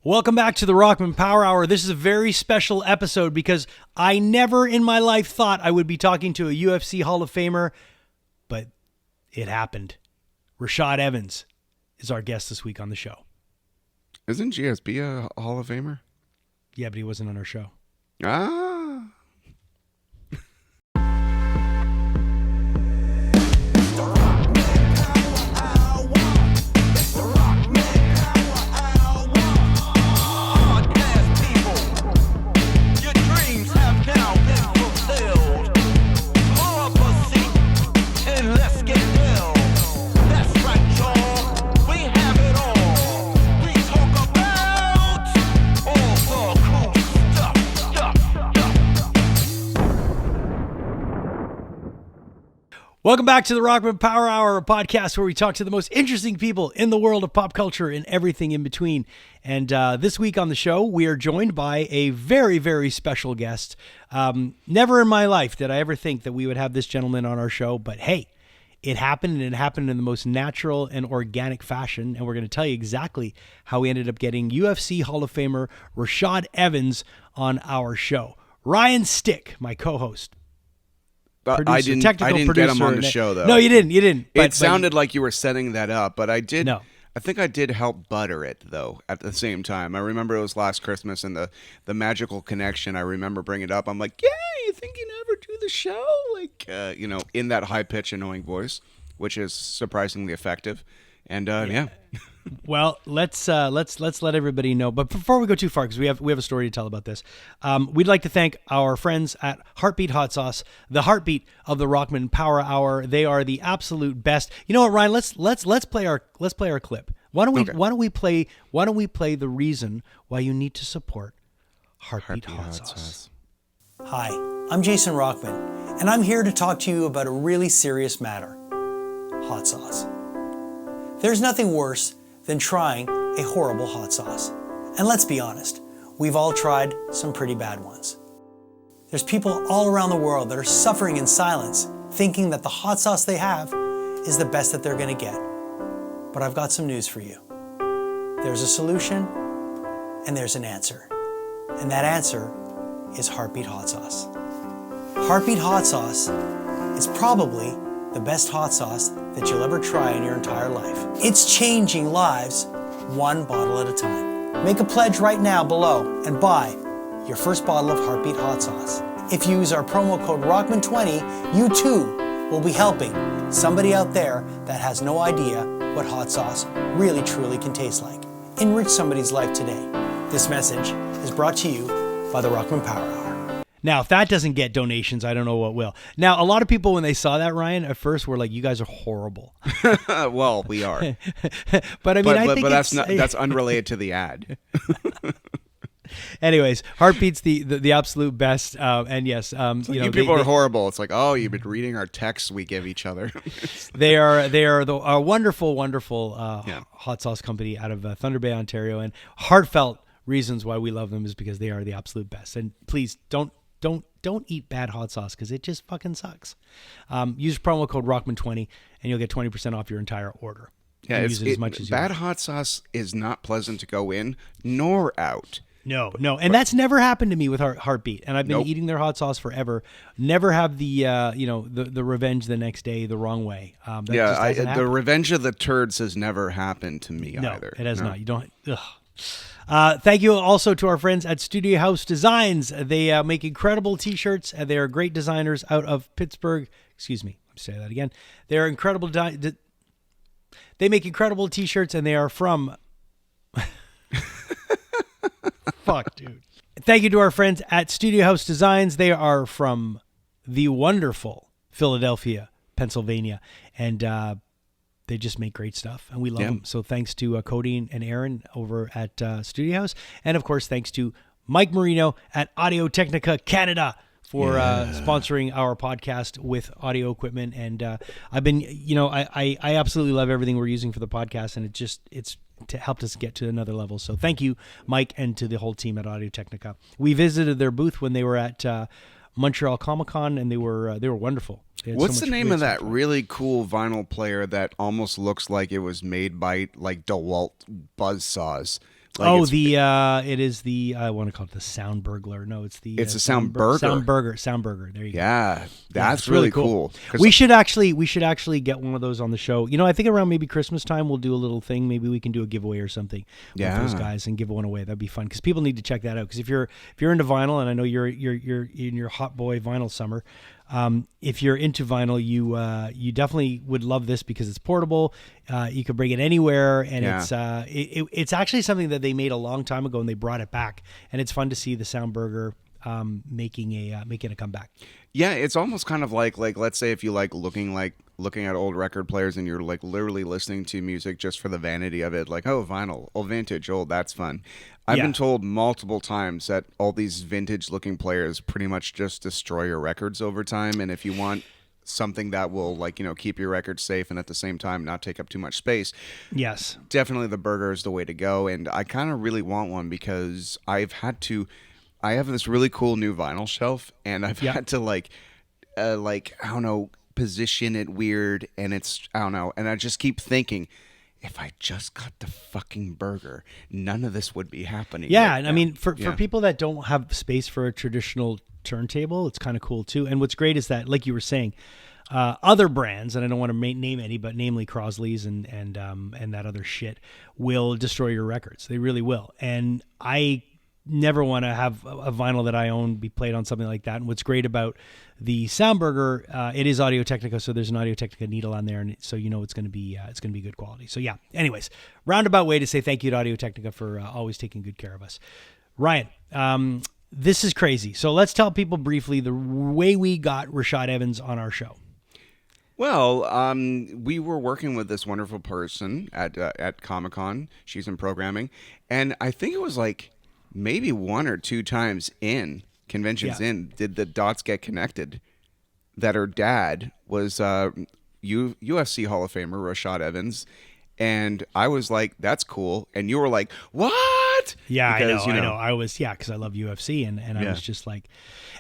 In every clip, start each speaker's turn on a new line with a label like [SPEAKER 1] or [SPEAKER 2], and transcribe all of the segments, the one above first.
[SPEAKER 1] Welcome back to the Rockman Power Hour. This is a very special episode because I never in my life thought I would be talking to a UFC Hall of Famer, but it happened. Rashad Evans is our guest this week on the show.
[SPEAKER 2] Isn't GSP a Hall of Famer?
[SPEAKER 1] Yeah, but he wasn't on our show.
[SPEAKER 2] Ah.
[SPEAKER 1] Welcome back to the Rockman Power Hour, a podcast where we talk to the most interesting people in the world of pop culture and everything in between. And this week on the show, we are joined by a very, very special guest. Never in my life did I ever think that we would have this gentleman on our show, but hey, it happened, and it happened in the most natural and organic fashion. And we're going to tell you exactly how we ended up getting UFC Hall of Famer Rashad Evans on our show. Ryan Stick, my co-host.
[SPEAKER 2] I didn't get him on the show, though.
[SPEAKER 1] No, you didn't.
[SPEAKER 2] It sounded like you were setting that up, but I did.
[SPEAKER 1] No.
[SPEAKER 2] I think I did help butter it, though, at the same time. I remember it was last Christmas, and the magical connection, I remember bringing it up. I'm like, yeah, you think you never do the show? Like, in that high-pitched, annoying voice, which is surprisingly effective. And, yeah.
[SPEAKER 1] Well, let's let everybody know. But before we go too far, because we have a story to tell about this, we'd like to thank our friends at Heartbeat Hot Sauce, the heartbeat of the Rockman Power Hour. They are the absolute best. You know what, Ryan? Let's play our clip. Why don't we play the reason why you need to support Heartbeat Hot Sauce?
[SPEAKER 3] Hi, I'm Jason Rockman, and I'm here to talk to you about a really serious matter: hot sauce. There's nothing worse than trying a horrible hot sauce. And let's be honest, we've all tried some pretty bad ones. There's people all around the world that are suffering in silence, thinking that the hot sauce they have is the best that they're gonna get. But I've got some news for you. There's a solution, and there's an answer. And that answer is Heartbeat Hot Sauce. Heartbeat Hot Sauce is probably the best hot sauce that you'll ever try in your entire life. It's changing lives one bottle at a time. Make a pledge right now below and buy your first bottle of Heartbeat Hot Sauce. If you use our promo code ROCKMAN20, you too will be helping somebody out there that has no idea what hot sauce really truly can taste like. Enrich somebody's life today. This message is brought to you by the Rockman Power Hour.
[SPEAKER 1] Now, if that doesn't get donations, I don't know what will. Now, a lot of people, when they saw that, Ryan, at first were like, you guys are horrible.
[SPEAKER 2] Well, we are.
[SPEAKER 1] But I mean, I think
[SPEAKER 2] that's unrelated to the ad.
[SPEAKER 1] Anyways, Heartbeat's the absolute best. And yes,
[SPEAKER 2] people are horrible. It's like, oh, you've been reading our texts we give each other.
[SPEAKER 1] They are a wonderful, wonderful hot sauce company out of Thunder Bay, Ontario, and heartfelt reasons why we love them is because they are the absolute best. And please don't eat bad hot sauce because it just fucking sucks. Use promo code ROCKMAN20 and you'll get 20% off your entire order.
[SPEAKER 2] Yeah, use it as much as you want. Bad hot sauce is not pleasant to go in nor out.
[SPEAKER 1] No, and that's never happened to me with Heartbeat. And I've been eating their hot sauce forever. Never have the revenge the next day the wrong way.
[SPEAKER 2] The revenge of the turds has never happened to me either.
[SPEAKER 1] It has not. You don't. Ugh. Thank you also to our friends at Studio House Designs. They make incredible t-shirts, and they are great designers out of Pittsburgh. Excuse me. Let me say that again. They're incredible. They make incredible t-shirts, and they are from... Fuck, dude. Thank you to our friends at Studio House Designs. They are from the wonderful Philadelphia, Pennsylvania, and they just make great stuff, and we love them. So thanks to Cody and Aaron over at Studio House, and of course thanks to Mike Marino at Audio Technica Canada for sponsoring our podcast with audio equipment. And I've been, I absolutely love everything we're using for the podcast, and it's helped us get to another level. So thank you, Mike, and to the whole team at Audio Technica. We visited their booth when they were at Montreal Comic-Con, and they were wonderful.
[SPEAKER 2] What's the name of that really cool vinyl player that almost looks like it was made by like DeWalt buzzsaws? Like
[SPEAKER 1] it is the I want to call it the sound burglar. No, it's the
[SPEAKER 2] it's a sound burger.
[SPEAKER 1] Sound burger. There you go.
[SPEAKER 2] Yeah, that's
[SPEAKER 1] it's
[SPEAKER 2] really cool.
[SPEAKER 1] We should actually get one of those on the show. I think around maybe Christmas time we'll do a little thing. Maybe we can do a giveaway or something with those guys and give one away. That'd be fun because people need to check that out. Because if you're into vinyl, and I know you're in your hot boy vinyl summer. If you're into vinyl, you definitely would love this because it's portable. You can bring it anywhere, and it's actually something that they made a long time ago, and they brought it back. And it's fun to see the Soundburger making a comeback.
[SPEAKER 2] Yeah, it's almost kind of like let's say if you like looking at old record players and you're like literally listening to music just for the vanity of it, like, oh, vinyl, oh, vintage, oh, that's fun. I've been told multiple times that all these vintage looking players pretty much just destroy your records over time, and if you want something that will keep your records safe and at the same time not take up too much space,
[SPEAKER 1] yes,
[SPEAKER 2] definitely the burger is the way to go. And I kind of really want one because I have this really cool new vinyl shelf, and I've had to I don't know, position it weird, and I don't know, and I just keep thinking, if I just got the fucking burger, none of this would be happening.
[SPEAKER 1] Yeah, and I mean, for people that don't have space for a traditional turntable, it's kind of cool too. And what's great is that, like you were saying, other brands, and I don't want to name any, but namely Crosley's and that other shit, will destroy your records. They really will. And I never want to have a vinyl that I own be played on something like that. And what's great about the Soundburger, it is Audio-Technica, so there's an Audio-Technica needle on there, and so it's going to be good quality. So yeah. Anyways, roundabout way to say thank you to Audio-Technica for always taking good care of us. Ryan, this is crazy. So let's tell people briefly the way we got Rashad Evans on our show.
[SPEAKER 2] Well, we were working with this wonderful person at Comic-Con. She's in programming, and I think it was maybe one or two times in conventions did the dots get connected that her dad was UFC Hall of Famer Rashad Evans, and I was like, that's cool, and you were like, what?
[SPEAKER 1] Yeah, because, I know. I was, because I love UFC, and I was just like,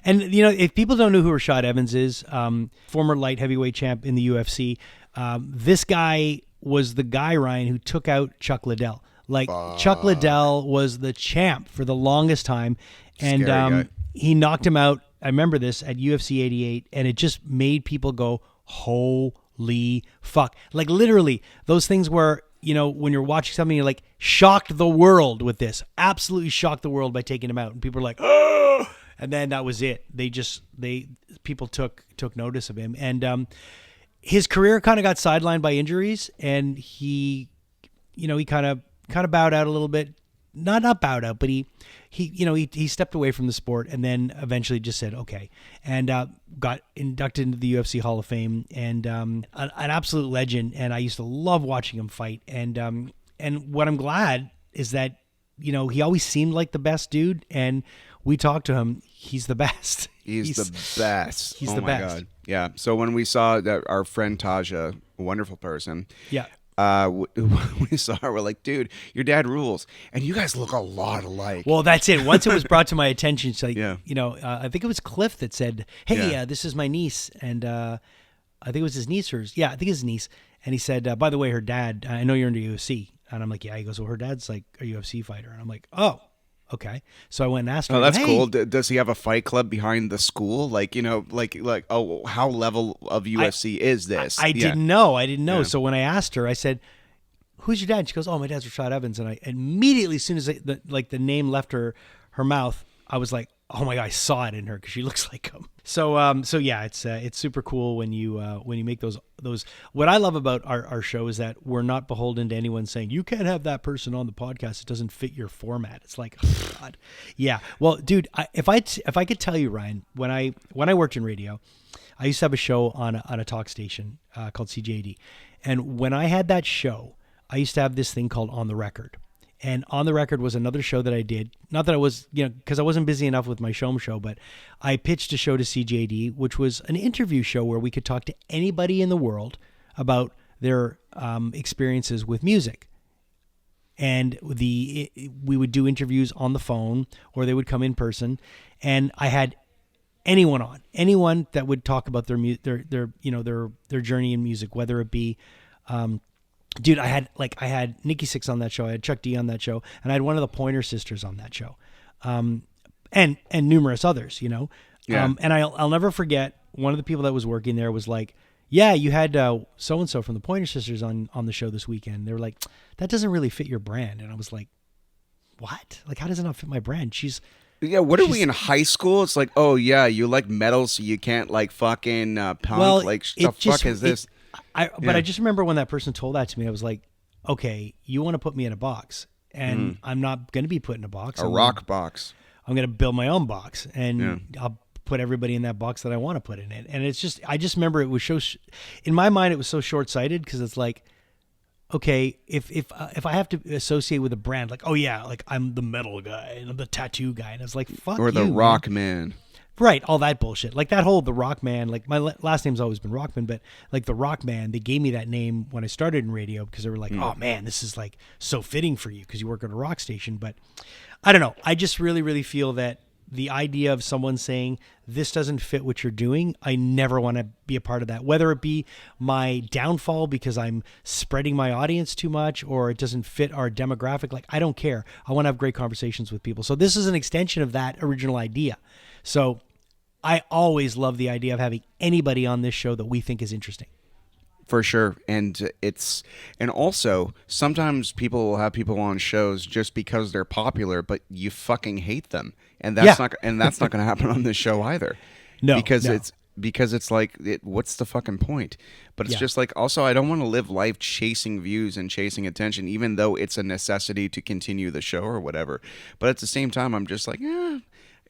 [SPEAKER 1] and if people don't know who Rashad Evans is, former light heavyweight champ in the UFC, this guy was the guy, Ryan, who took out Chuck Liddell. Chuck Liddell was the champ for the longest time, and he knocked him out. I remember this at UFC 88, and it just made people go, holy fuck. Literally, those things where, when you're watching something, you're like, shocked the world with this. Absolutely shocked the world by taking him out. And people are like, oh! And then that was it. People took notice of him. And his career kind of got sidelined by injuries, and he kind of bowed out a little bit. Not bowed out, but he stepped away from the sport, and then eventually just said okay, and got inducted into the UFC Hall of Fame, and an absolute legend. And I used to love watching him fight. And what I'm glad is that he always seemed like the best dude, and we talked to him. He's the best.
[SPEAKER 2] He's the best.
[SPEAKER 1] He's the best.
[SPEAKER 2] God. Yeah. So when we saw that our friend Taja, a wonderful person, we saw her, we're like, dude, your dad rules, and you guys look a lot alike.
[SPEAKER 1] Well, that's it. Once it was brought to my attention, it's like, I think it was Cliff that said, hey, this is my niece, and I think it was his niece, I think it's his niece, and he said, by the way, her dad, I know you're into UFC, and I'm like, yeah. He goes, well, her dad's like a UFC fighter, and I'm like, oh, okay. So I went and asked her.
[SPEAKER 2] Oh, that's cool. Does he have a fight club behind the school? Oh, how level of UFC is this?
[SPEAKER 1] I didn't know. Yeah. So when I asked her, I said, who's your dad? She goes, oh, my dad's Rashad Evans. And I immediately, as soon as the name left her mouth, I was like, oh my God, I saw it in her because she looks like him. So yeah, it's super cool when you make those. What I love about our show is that we're not beholden to anyone saying you can't have that person on the podcast. It doesn't fit your format. It's like, oh God, yeah. Well, dude, if I could tell you, Ryan, when I worked in radio, I used to have a show on a talk station called CJD, and when I had that show, I used to have this thing called On the Record. And On the Record was another show that I did. Not that I was, because I wasn't busy enough with my show, but I pitched a show to CJD, which was an interview show where we could talk to anybody in the world about their experiences with music. And we would do interviews on the phone, or they would come in person. And I had anyone that would talk about their journey in music, whether it be dude, I had Nikki Sixx on that show. I had Chuck D on that show, and I had one of the Pointer Sisters on that show, and numerous others, you know.
[SPEAKER 2] Yeah.
[SPEAKER 1] And I'll never forget, one of the people that was working there was like, yeah, you had so and so from the Pointer Sisters on the show this weekend. They were like, that doesn't really fit your brand, and I was like, what? Like, how does it not fit my brand?
[SPEAKER 2] Yeah, what are we in high school? It's like, oh yeah, you like metal, so you can't like fucking punk.
[SPEAKER 1] Well,
[SPEAKER 2] like,
[SPEAKER 1] it
[SPEAKER 2] the
[SPEAKER 1] just-
[SPEAKER 2] fuck is this?
[SPEAKER 1] But I just remember when that person told that to me, I was like, okay, you want to put me in a box, and I'm not going to be put in a box.
[SPEAKER 2] A rock box.
[SPEAKER 1] I'm going to build my own box, and I'll put everybody in that box that I want to put in it. And it's just, I just remember it was so, in my mind, it was so short-sighted, because it's like, okay, if I have to associate with a brand, like, oh yeah, like I'm the metal guy and I'm the tattoo guy, and I was like, fuck
[SPEAKER 2] Or the
[SPEAKER 1] you,
[SPEAKER 2] Rockman.
[SPEAKER 1] man. Right, all that bullshit. Like that whole the Rockman, like my last name's always been Rockman, but like the Rockman, they gave me that name when I started in radio because they were like, oh man, this is like so fitting for you because you work at a rock station. But I don't know. I just really, really feel that the idea of someone saying this doesn't fit what you're doing, I never want to be a part of that, whether it be my downfall because I'm spreading my audience too much or it doesn't fit our demographic. Like, I don't care. I want to have great conversations with people. So this is an extension of that original idea. So I always love the idea of having anybody on this show that we think is interesting.
[SPEAKER 2] For sure. And also sometimes people will have people on shows just because they're popular, but you fucking hate them. And that's not going to happen on this show either.
[SPEAKER 1] No.
[SPEAKER 2] Because it's like, what's the fucking point? But it's just like, also, I don't want to live life chasing views and chasing attention, even though it's a necessity to continue the show or whatever. But at the same time, I'm just like,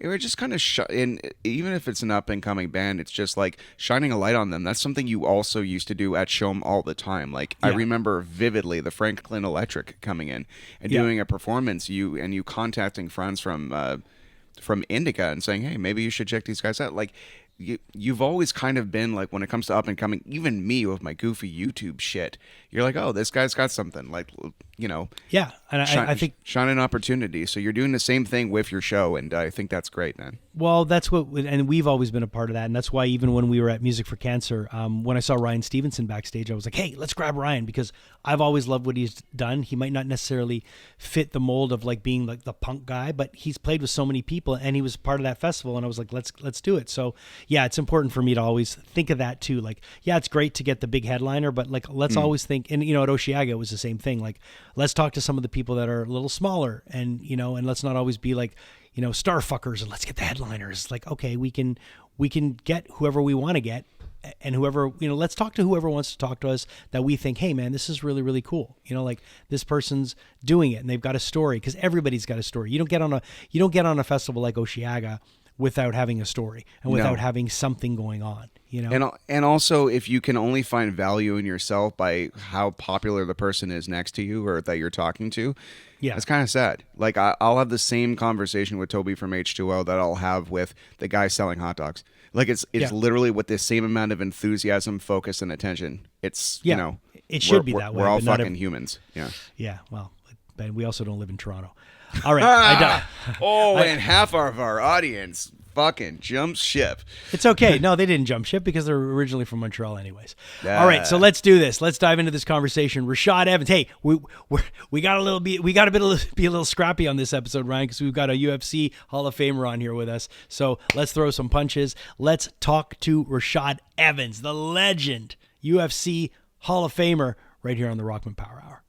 [SPEAKER 2] we're just kind of and even if it's an up and coming band, it's just like shining a light on them. That's something you also used to do at Show'em all the time. Like I remember vividly the Franklin Electric coming in and doing a performance. You contacting friends from Indica and saying, hey, maybe you should check these guys out. Like you've always kind of been like, when it comes to up and coming, even me with my goofy YouTube shit, you're like, oh, this guy's got something, like, you know.
[SPEAKER 1] Yeah, and I think
[SPEAKER 2] shining opportunity. So you're doing the same thing with your show, and I think that's great, man.
[SPEAKER 1] Well, that's what, and we've always been a part of that, and that's why even when we were at Music for Cancer, when I saw Ryan Stevenson backstage, I was like, hey, let's grab Ryan, because I've always loved what he's done. He might not necessarily fit the mold of like being like the punk guy, but he's played with so many people, and he was part of that festival, and I was like, let's do it. So yeah, it's important for me to always think of that too. Like, yeah, it's great to get the big headliner, but like, let's always think, and you know, at Osheaga it was the same thing. Like, let's talk to some of the people that are a little smaller, and you know, and let's not always be like, you know, star fuckers and let's get the headliners. Like, okay, we can get whoever we want to get, and whoever, you know, let's talk to whoever wants to talk to us that we think, hey man, this is really, really cool. You know, like this person's doing it and they've got a story, because everybody's got a story. You don't get on a festival like Osheaga without having a story and without having something going on, you know?
[SPEAKER 2] And also, if you can only find value in yourself by how popular the person is next to you or that you're talking to, it's kind of sad. Like, I'll have the same conversation with Toby from H2O that I'll have with the guy selling hot dogs. Like, it's literally with the same amount of enthusiasm, focus, and attention. It's, you know,
[SPEAKER 1] it should be that way.
[SPEAKER 2] We're all fucking humans. Yeah.
[SPEAKER 1] Yeah. Well, but we also don't live in Toronto. All right.
[SPEAKER 2] And half of our audience fucking jumps ship.
[SPEAKER 1] It's okay. No, they didn't jump ship because they're originally from Montreal anyways. All right, so let's do this. Let's dive into this conversation. Rashad Evans. Hey, we got to be a little scrappy on this episode, Ryan, because we've got a UFC Hall of Famer on here with us. So let's throw some punches. Let's talk to Rashad Evans, the legend, UFC Hall of Famer, right here on the Rockman Power Hour.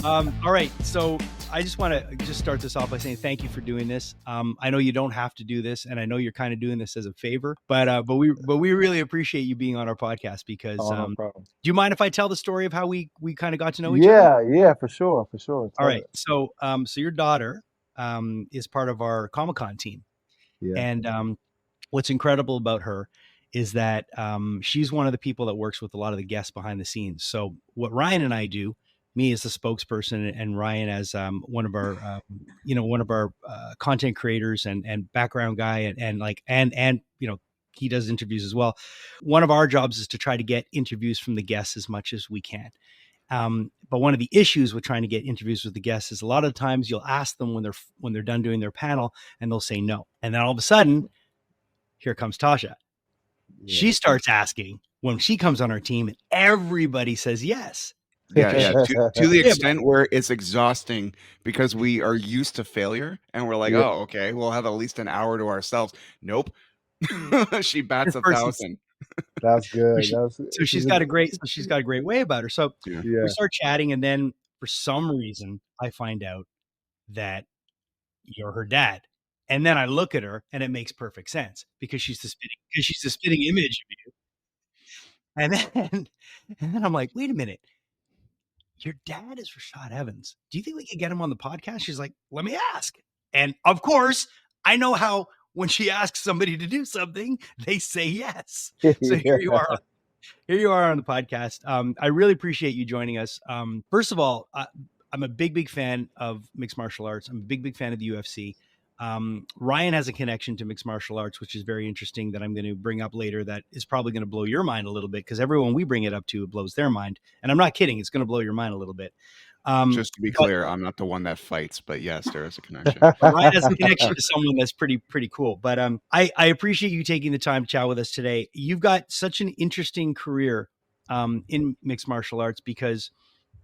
[SPEAKER 1] All right, so I just want to just start this off by saying thank you for doing this. I know you don't have to do this, and I know you're kind of doing this as a favor, but we really appreciate you being on our podcast because.
[SPEAKER 4] No problem.
[SPEAKER 1] Do you mind if I tell the story of how we kind of got to know each other?
[SPEAKER 4] Yeah, for sure.
[SPEAKER 1] All right, so your daughter is part of our Comic-Con team, and what's incredible about her is that she's one of the people that works with a lot of the guests behind the scenes. So what Ryan and I do. Me as the spokesperson and Ryan as one of our content creators and background guy and you know, he does interviews as well. One of our jobs is to try to get interviews from the guests as much as we can. But one of the issues with trying to get interviews with the guests is a lot of times you'll ask them when they're done doing their panel and they'll say no. And then all of a sudden, here comes Tasha. She starts asking when she comes on our team, and everybody says yes.
[SPEAKER 2] Yeah. To the
[SPEAKER 1] Yeah,
[SPEAKER 2] extent where it's exhausting because we are used to failure and we're like,
[SPEAKER 4] Yeah.
[SPEAKER 2] oh, okay, we'll have at least an hour to ourselves. Nope. She bats
[SPEAKER 1] This person's-
[SPEAKER 2] 1,000.
[SPEAKER 4] That's good.
[SPEAKER 1] so she's got a great way about her. So
[SPEAKER 2] Yeah.
[SPEAKER 4] yeah.
[SPEAKER 1] we start chatting, and then for some reason, I find out that you're her dad. And then I look at her, and it makes perfect sense because she's the spitting image of you. And then I'm like, wait a minute, your dad is Rashad Evans. Do you think we could get him on the podcast? She's like, let me ask. And of course, I know how when she asks somebody to do something, they say yes. So here you are. Here you are on the podcast. I really appreciate you joining us. First of all, I'm a big fan of mixed martial arts. I'm a big fan of the UFC. Ryan has a connection to mixed martial arts, which is very interesting that I'm going to bring up later. That is probably going to blow your mind a little bit because everyone we bring it up to, it blows their mind. And I'm not kidding. It's going to blow your mind a little bit.
[SPEAKER 2] Just to be clear, I'm not the one that fights, but yes, there is a connection.
[SPEAKER 1] Ryan has a connection to someone that's pretty cool. But I appreciate you taking the time to chat with us today. You've got such an interesting career in mixed martial arts because,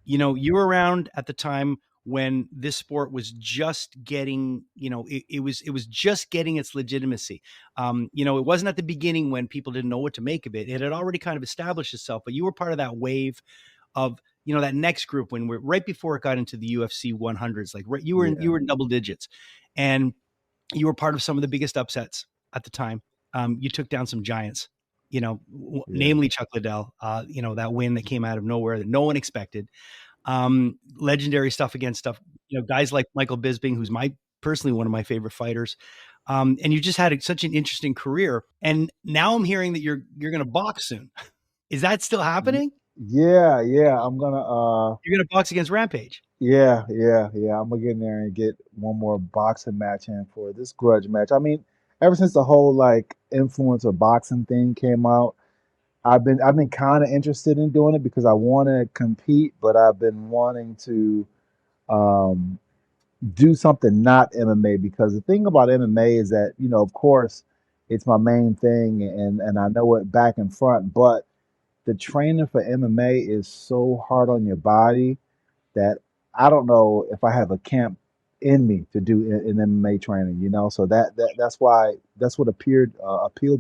[SPEAKER 1] you were around at the time when this sport was just getting, it was just getting its legitimacy. It wasn't at the beginning when people didn't know what to make of it. It had already kind of established itself, but you were part of that wave of, that next group when we're right before it got into the UFC 100s, like you were in double digits, and you were part of some of the biggest upsets at the time. You took down some giants, namely Chuck Liddell, that win that came out of nowhere that no one expected. Legendary stuff against guys like Michael Bisping, who's personally one of my favorite fighters. And you just had such an interesting career. And now I'm hearing that you're going to box soon. Is that still happening?
[SPEAKER 4] Yeah. I'm gonna
[SPEAKER 1] You're going to box against Rampage.
[SPEAKER 4] yeah. I'm gonna get in there and get one more boxing match in for this grudge match. I mean, ever since the whole like influencer boxing thing came out, I've been kind of interested in doing it because I want to compete, but I've been wanting to um, do something not MMA because the thing about MMA is that of course, it's my main thing and I know it back and front, but the training for MMA is so hard on your body that I don't know if I have a camp in me to do an MMA training. So that's why that's what appealed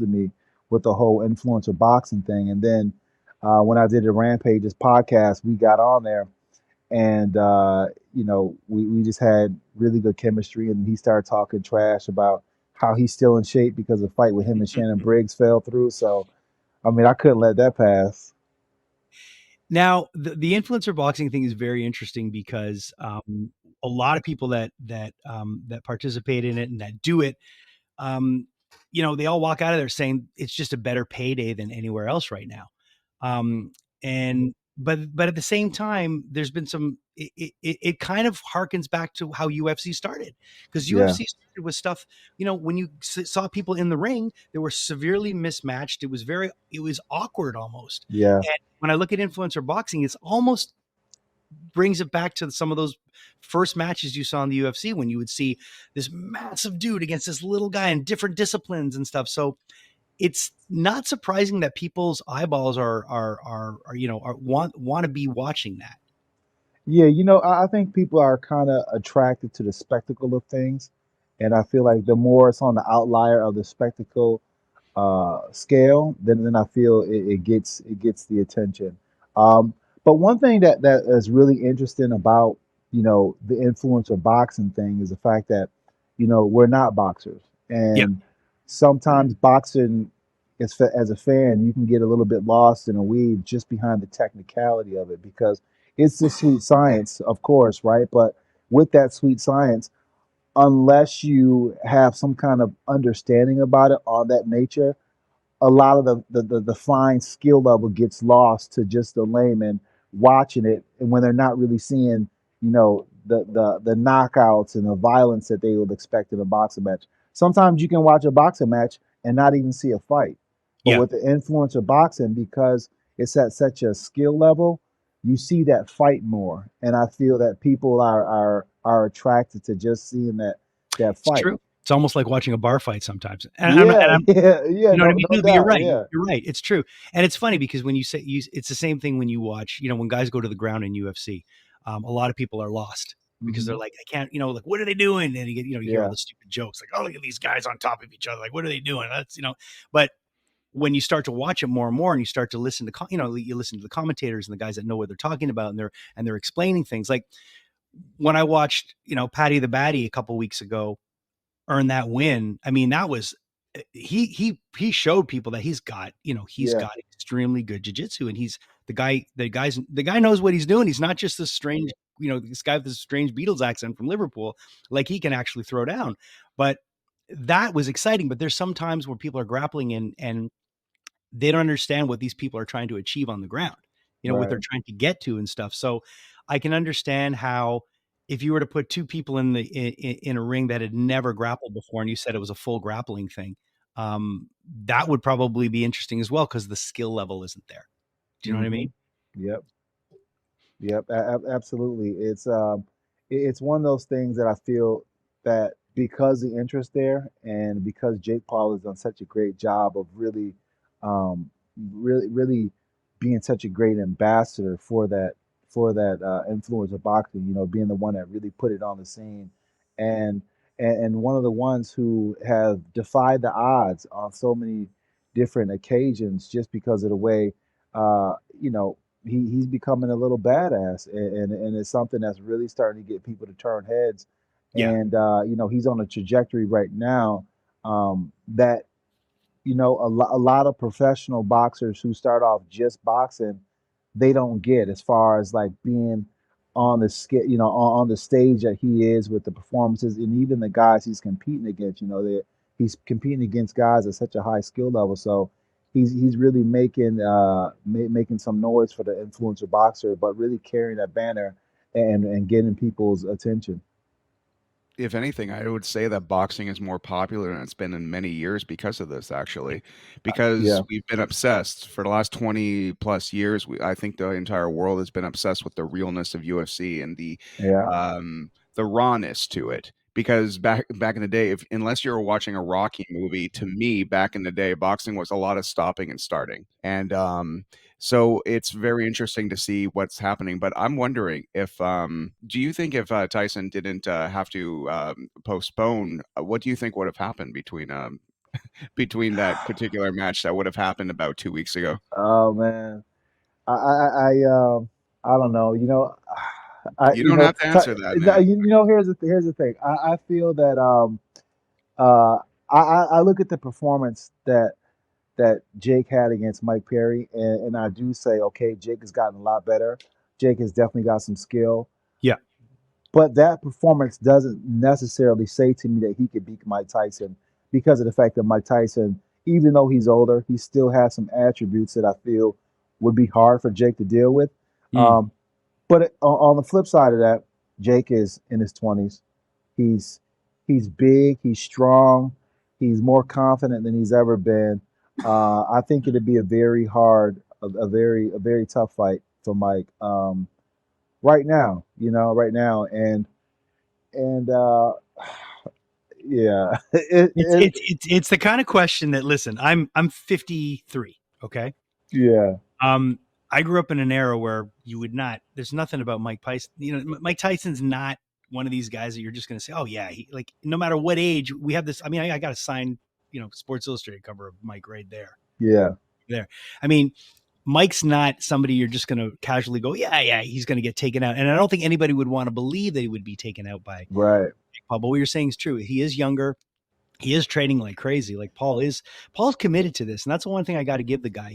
[SPEAKER 4] to me with the whole influencer boxing thing. And then when I did the Rampages podcast, we got on there, and we just had really good chemistry, and he started talking trash about how he's still in shape because the fight with him and Shannon Briggs fell through. So I mean, I couldn't let that pass.
[SPEAKER 1] Now, the influencer boxing thing is very interesting because a lot of people that participate in it and that do it, they all walk out of there saying it's just a better payday than anywhere else right now. And but at the same time, there's been some. It kind of harkens back to how UFC started, because UFC started with stuff. When you saw people in the ring, they were severely mismatched. It was awkward almost.
[SPEAKER 4] Yeah.
[SPEAKER 1] And when I look at influencer boxing, it's almost brings it back to some of those first matches you saw in the UFC when you would see this massive dude against this little guy in different disciplines and stuff. So it's not surprising that people's eyeballs are want to be watching that.
[SPEAKER 4] Yeah, I think people are kind of attracted to the spectacle of things, and I feel like the more it's on the outlier of the spectacle scale, then I feel it gets the attention. But one thing that is really interesting about the influencer boxing thing is the fact that we're not boxers, and sometimes boxing as a fan, you can get a little bit lost in a weed just behind the technicality of it because it's the sweet science, of course, right? But with that sweet science, unless you have some kind of understanding about it on that nature, a lot of the fine skill level gets lost to just the layman watching it, and when they're not really seeing, the knockouts and the violence that they would expect in a boxing match. Sometimes you can watch a boxing match and not even see a fight. But with the influencer boxing, because it's at such a skill level, you see that fight more. And I feel that people are attracted to just seeing that fight.
[SPEAKER 1] It's almost like watching a bar fight sometimes. And
[SPEAKER 4] Yeah,
[SPEAKER 1] I'm
[SPEAKER 4] yeah,
[SPEAKER 1] you know what I
[SPEAKER 4] no,
[SPEAKER 1] mean?
[SPEAKER 4] no
[SPEAKER 1] No, but you're
[SPEAKER 4] doubt,
[SPEAKER 1] right.
[SPEAKER 4] yeah,
[SPEAKER 1] You're right. It's true. And it's funny because when you say it's the same thing when you watch, when guys go to the ground in UFC, a lot of people are lost because they're
[SPEAKER 4] hmm
[SPEAKER 1] like, I can't, like, what are they doing? And you hear all
[SPEAKER 4] yeah,
[SPEAKER 1] the stupid jokes like, oh, look at these guys on top of each other. Like, what are they doing? But when you start to watch it more and more and you start to listen to, you listen to the commentators and the guys that know what they're talking about and they're explaining things. Like when I watched, Patty the Batty a couple weeks ago earn that win. I mean, that was he showed people that he's
[SPEAKER 4] yeah,
[SPEAKER 1] got extremely good jiu-jitsu, and he's the guy knows what he's doing. He's not just this strange, this guy with this strange Beatles accent from Liverpool. Like he can actually throw down. But that was exciting. But there's some times where people are grappling and they don't understand what these people are trying to achieve on the ground, what they're
[SPEAKER 4] right.
[SPEAKER 1] trying to get to and stuff. So I can understand how if you were to put two people in a ring that had never grappled before, and you said it was a full grappling thing, that would probably be interesting as well because the skill level isn't there. Do you know what I
[SPEAKER 4] hmm
[SPEAKER 1] mean?
[SPEAKER 4] Yep. Yep, absolutely. It's one of those things that I feel that because the interest there and because Jake Paul has done such a great job of um, really being such a great ambassador for that influence of boxing. You know, being the one that really put it on the scene, and and one of the ones who have defied the odds on so many different occasions just because of the way uh, you know he's becoming a little badass, and it's something that's really starting to get people to turn heads.
[SPEAKER 1] Yeah.
[SPEAKER 4] And he's on a trajectory right now that a lot of professional boxers who start off just boxing, they don't get as far as like being on the on the stage that he is with the performances and even the guys he's competing against. That he's competing against guys at such a high skill level. So he's really making some noise for the influencer boxer, but really carrying that banner and getting people's attention.
[SPEAKER 2] If anything, I would say that boxing is more popular than it's been in many years because of this, actually. Because
[SPEAKER 4] Yeah,
[SPEAKER 2] we've been obsessed for the last 20 plus years. I think the entire world has been obsessed with the realness of UFC and
[SPEAKER 4] yeah,
[SPEAKER 2] the rawness to it. Because back in the day, if unless you were watching a Rocky movie, to me, back in the day, boxing was a lot of stopping and starting. And so it's very interesting to see what's happening, but I'm wondering if do you think if Tyson didn't have to postpone, what do you think would have happened between that particular match that would have happened about 2 weeks ago?
[SPEAKER 4] oh man, I don't know. I
[SPEAKER 2] You don't have to answer that, man.
[SPEAKER 4] here's the thing. I feel that uh I look at the performance that Jake had against Mike Perry, and I do say, okay, Jake has gotten a lot better. Jake has definitely got some skill,
[SPEAKER 1] Yeah.
[SPEAKER 4] but that performance doesn't necessarily say to me that he could beat Mike Tyson because of the fact that Mike Tyson, even though he's older, he still has some attributes that I feel would be hard for Jake to deal with.
[SPEAKER 1] Mm.
[SPEAKER 4] Um, but on the flip side of that, Jake is in his 20s. He's he's big, he's strong, he's more confident than he's ever been. I think it'd be a very hard, a very tough fight for Mike right now. Right now, and yeah,
[SPEAKER 1] It's the kind of question that, listen, I'm 53. Okay.
[SPEAKER 4] yeah,
[SPEAKER 1] Um, I grew up in an era where there's nothing about Mike Tyson. Mike Tyson's not one of these guys that you're just going to say, oh yeah, like no matter what age we have this. I mean, I got a signed, Sports Illustrated cover of Mike right
[SPEAKER 4] yeah,
[SPEAKER 1] there. I mean, Mike's not somebody you're just going to casually go, yeah, he's going to get taken out. And I don't think anybody would want to believe that he would be taken out by
[SPEAKER 4] right,
[SPEAKER 1] Paul. But what you're saying is true. He is younger. He is training like crazy. Like Paul's committed to this. And that's the one thing I got to give the guy,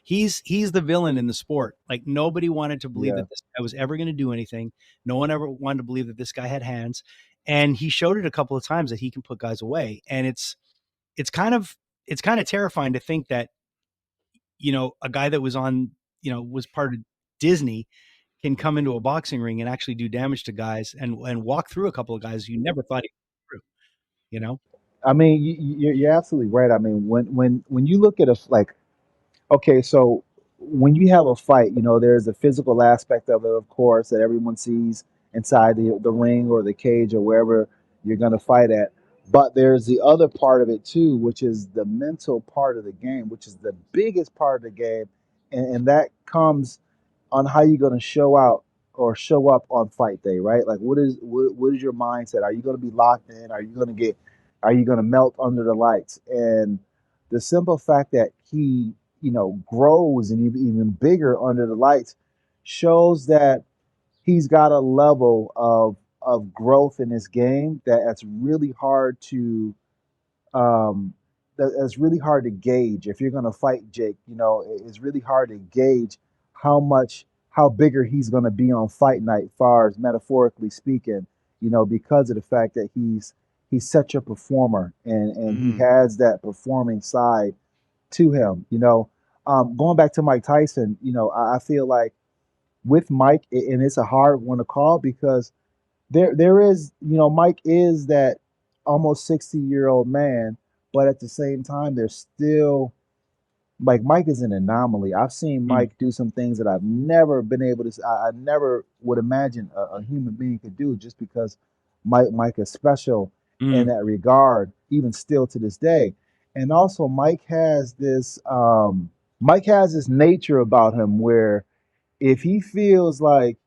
[SPEAKER 1] he's the villain in the sport. Like nobody wanted to believe
[SPEAKER 4] yeah.
[SPEAKER 1] that this guy was ever going to do anything. No one ever wanted to believe that this guy had hands. And he showed it a couple of times that he can put guys away. And it's kind of, it's kind of terrifying to think that, a guy that was on, was part of Disney can come into a boxing ring and actually do damage to guys and walk through a couple of guys you never thought he could through, you know?
[SPEAKER 4] I mean, you're absolutely right. I mean, when you look at like, okay, so when you have a fight, there's a physical aspect of it, of course, that everyone sees inside the ring or the cage or wherever you're going to fight at. But there's the other part of it too, which is the mental part of the game, which is the biggest part of the game, and that comes on how you're going to show out or show up on fight day, right? Like, what is your mindset? Are you going to be locked in? Are you going to melt under the lights? And the simple fact that he, grows and even bigger under the lights shows that he's got a level of growth in his game that's really hard to um, that's really hard to gauge. If you're going to fight Jake, it's really hard to gauge how bigger he's going to be on fight night, far as metaphorically speaking, because of the fact that he's such a performer and he
[SPEAKER 2] Mm.
[SPEAKER 4] has that performing side to him. Going back to Mike Tyson, I feel like with Mike, and it's a hard one to call because there is, Mike is that almost 60-year-old man, but at the same time, there's still like Mike is an anomaly. I've seen
[SPEAKER 1] Mm,
[SPEAKER 4] Mike do some things that I've never been able to. I never would imagine a human being could do, just because Mike is special in
[SPEAKER 1] mm.
[SPEAKER 4] that regard, even still to this day. And also, Mike has this nature about him where if he feels like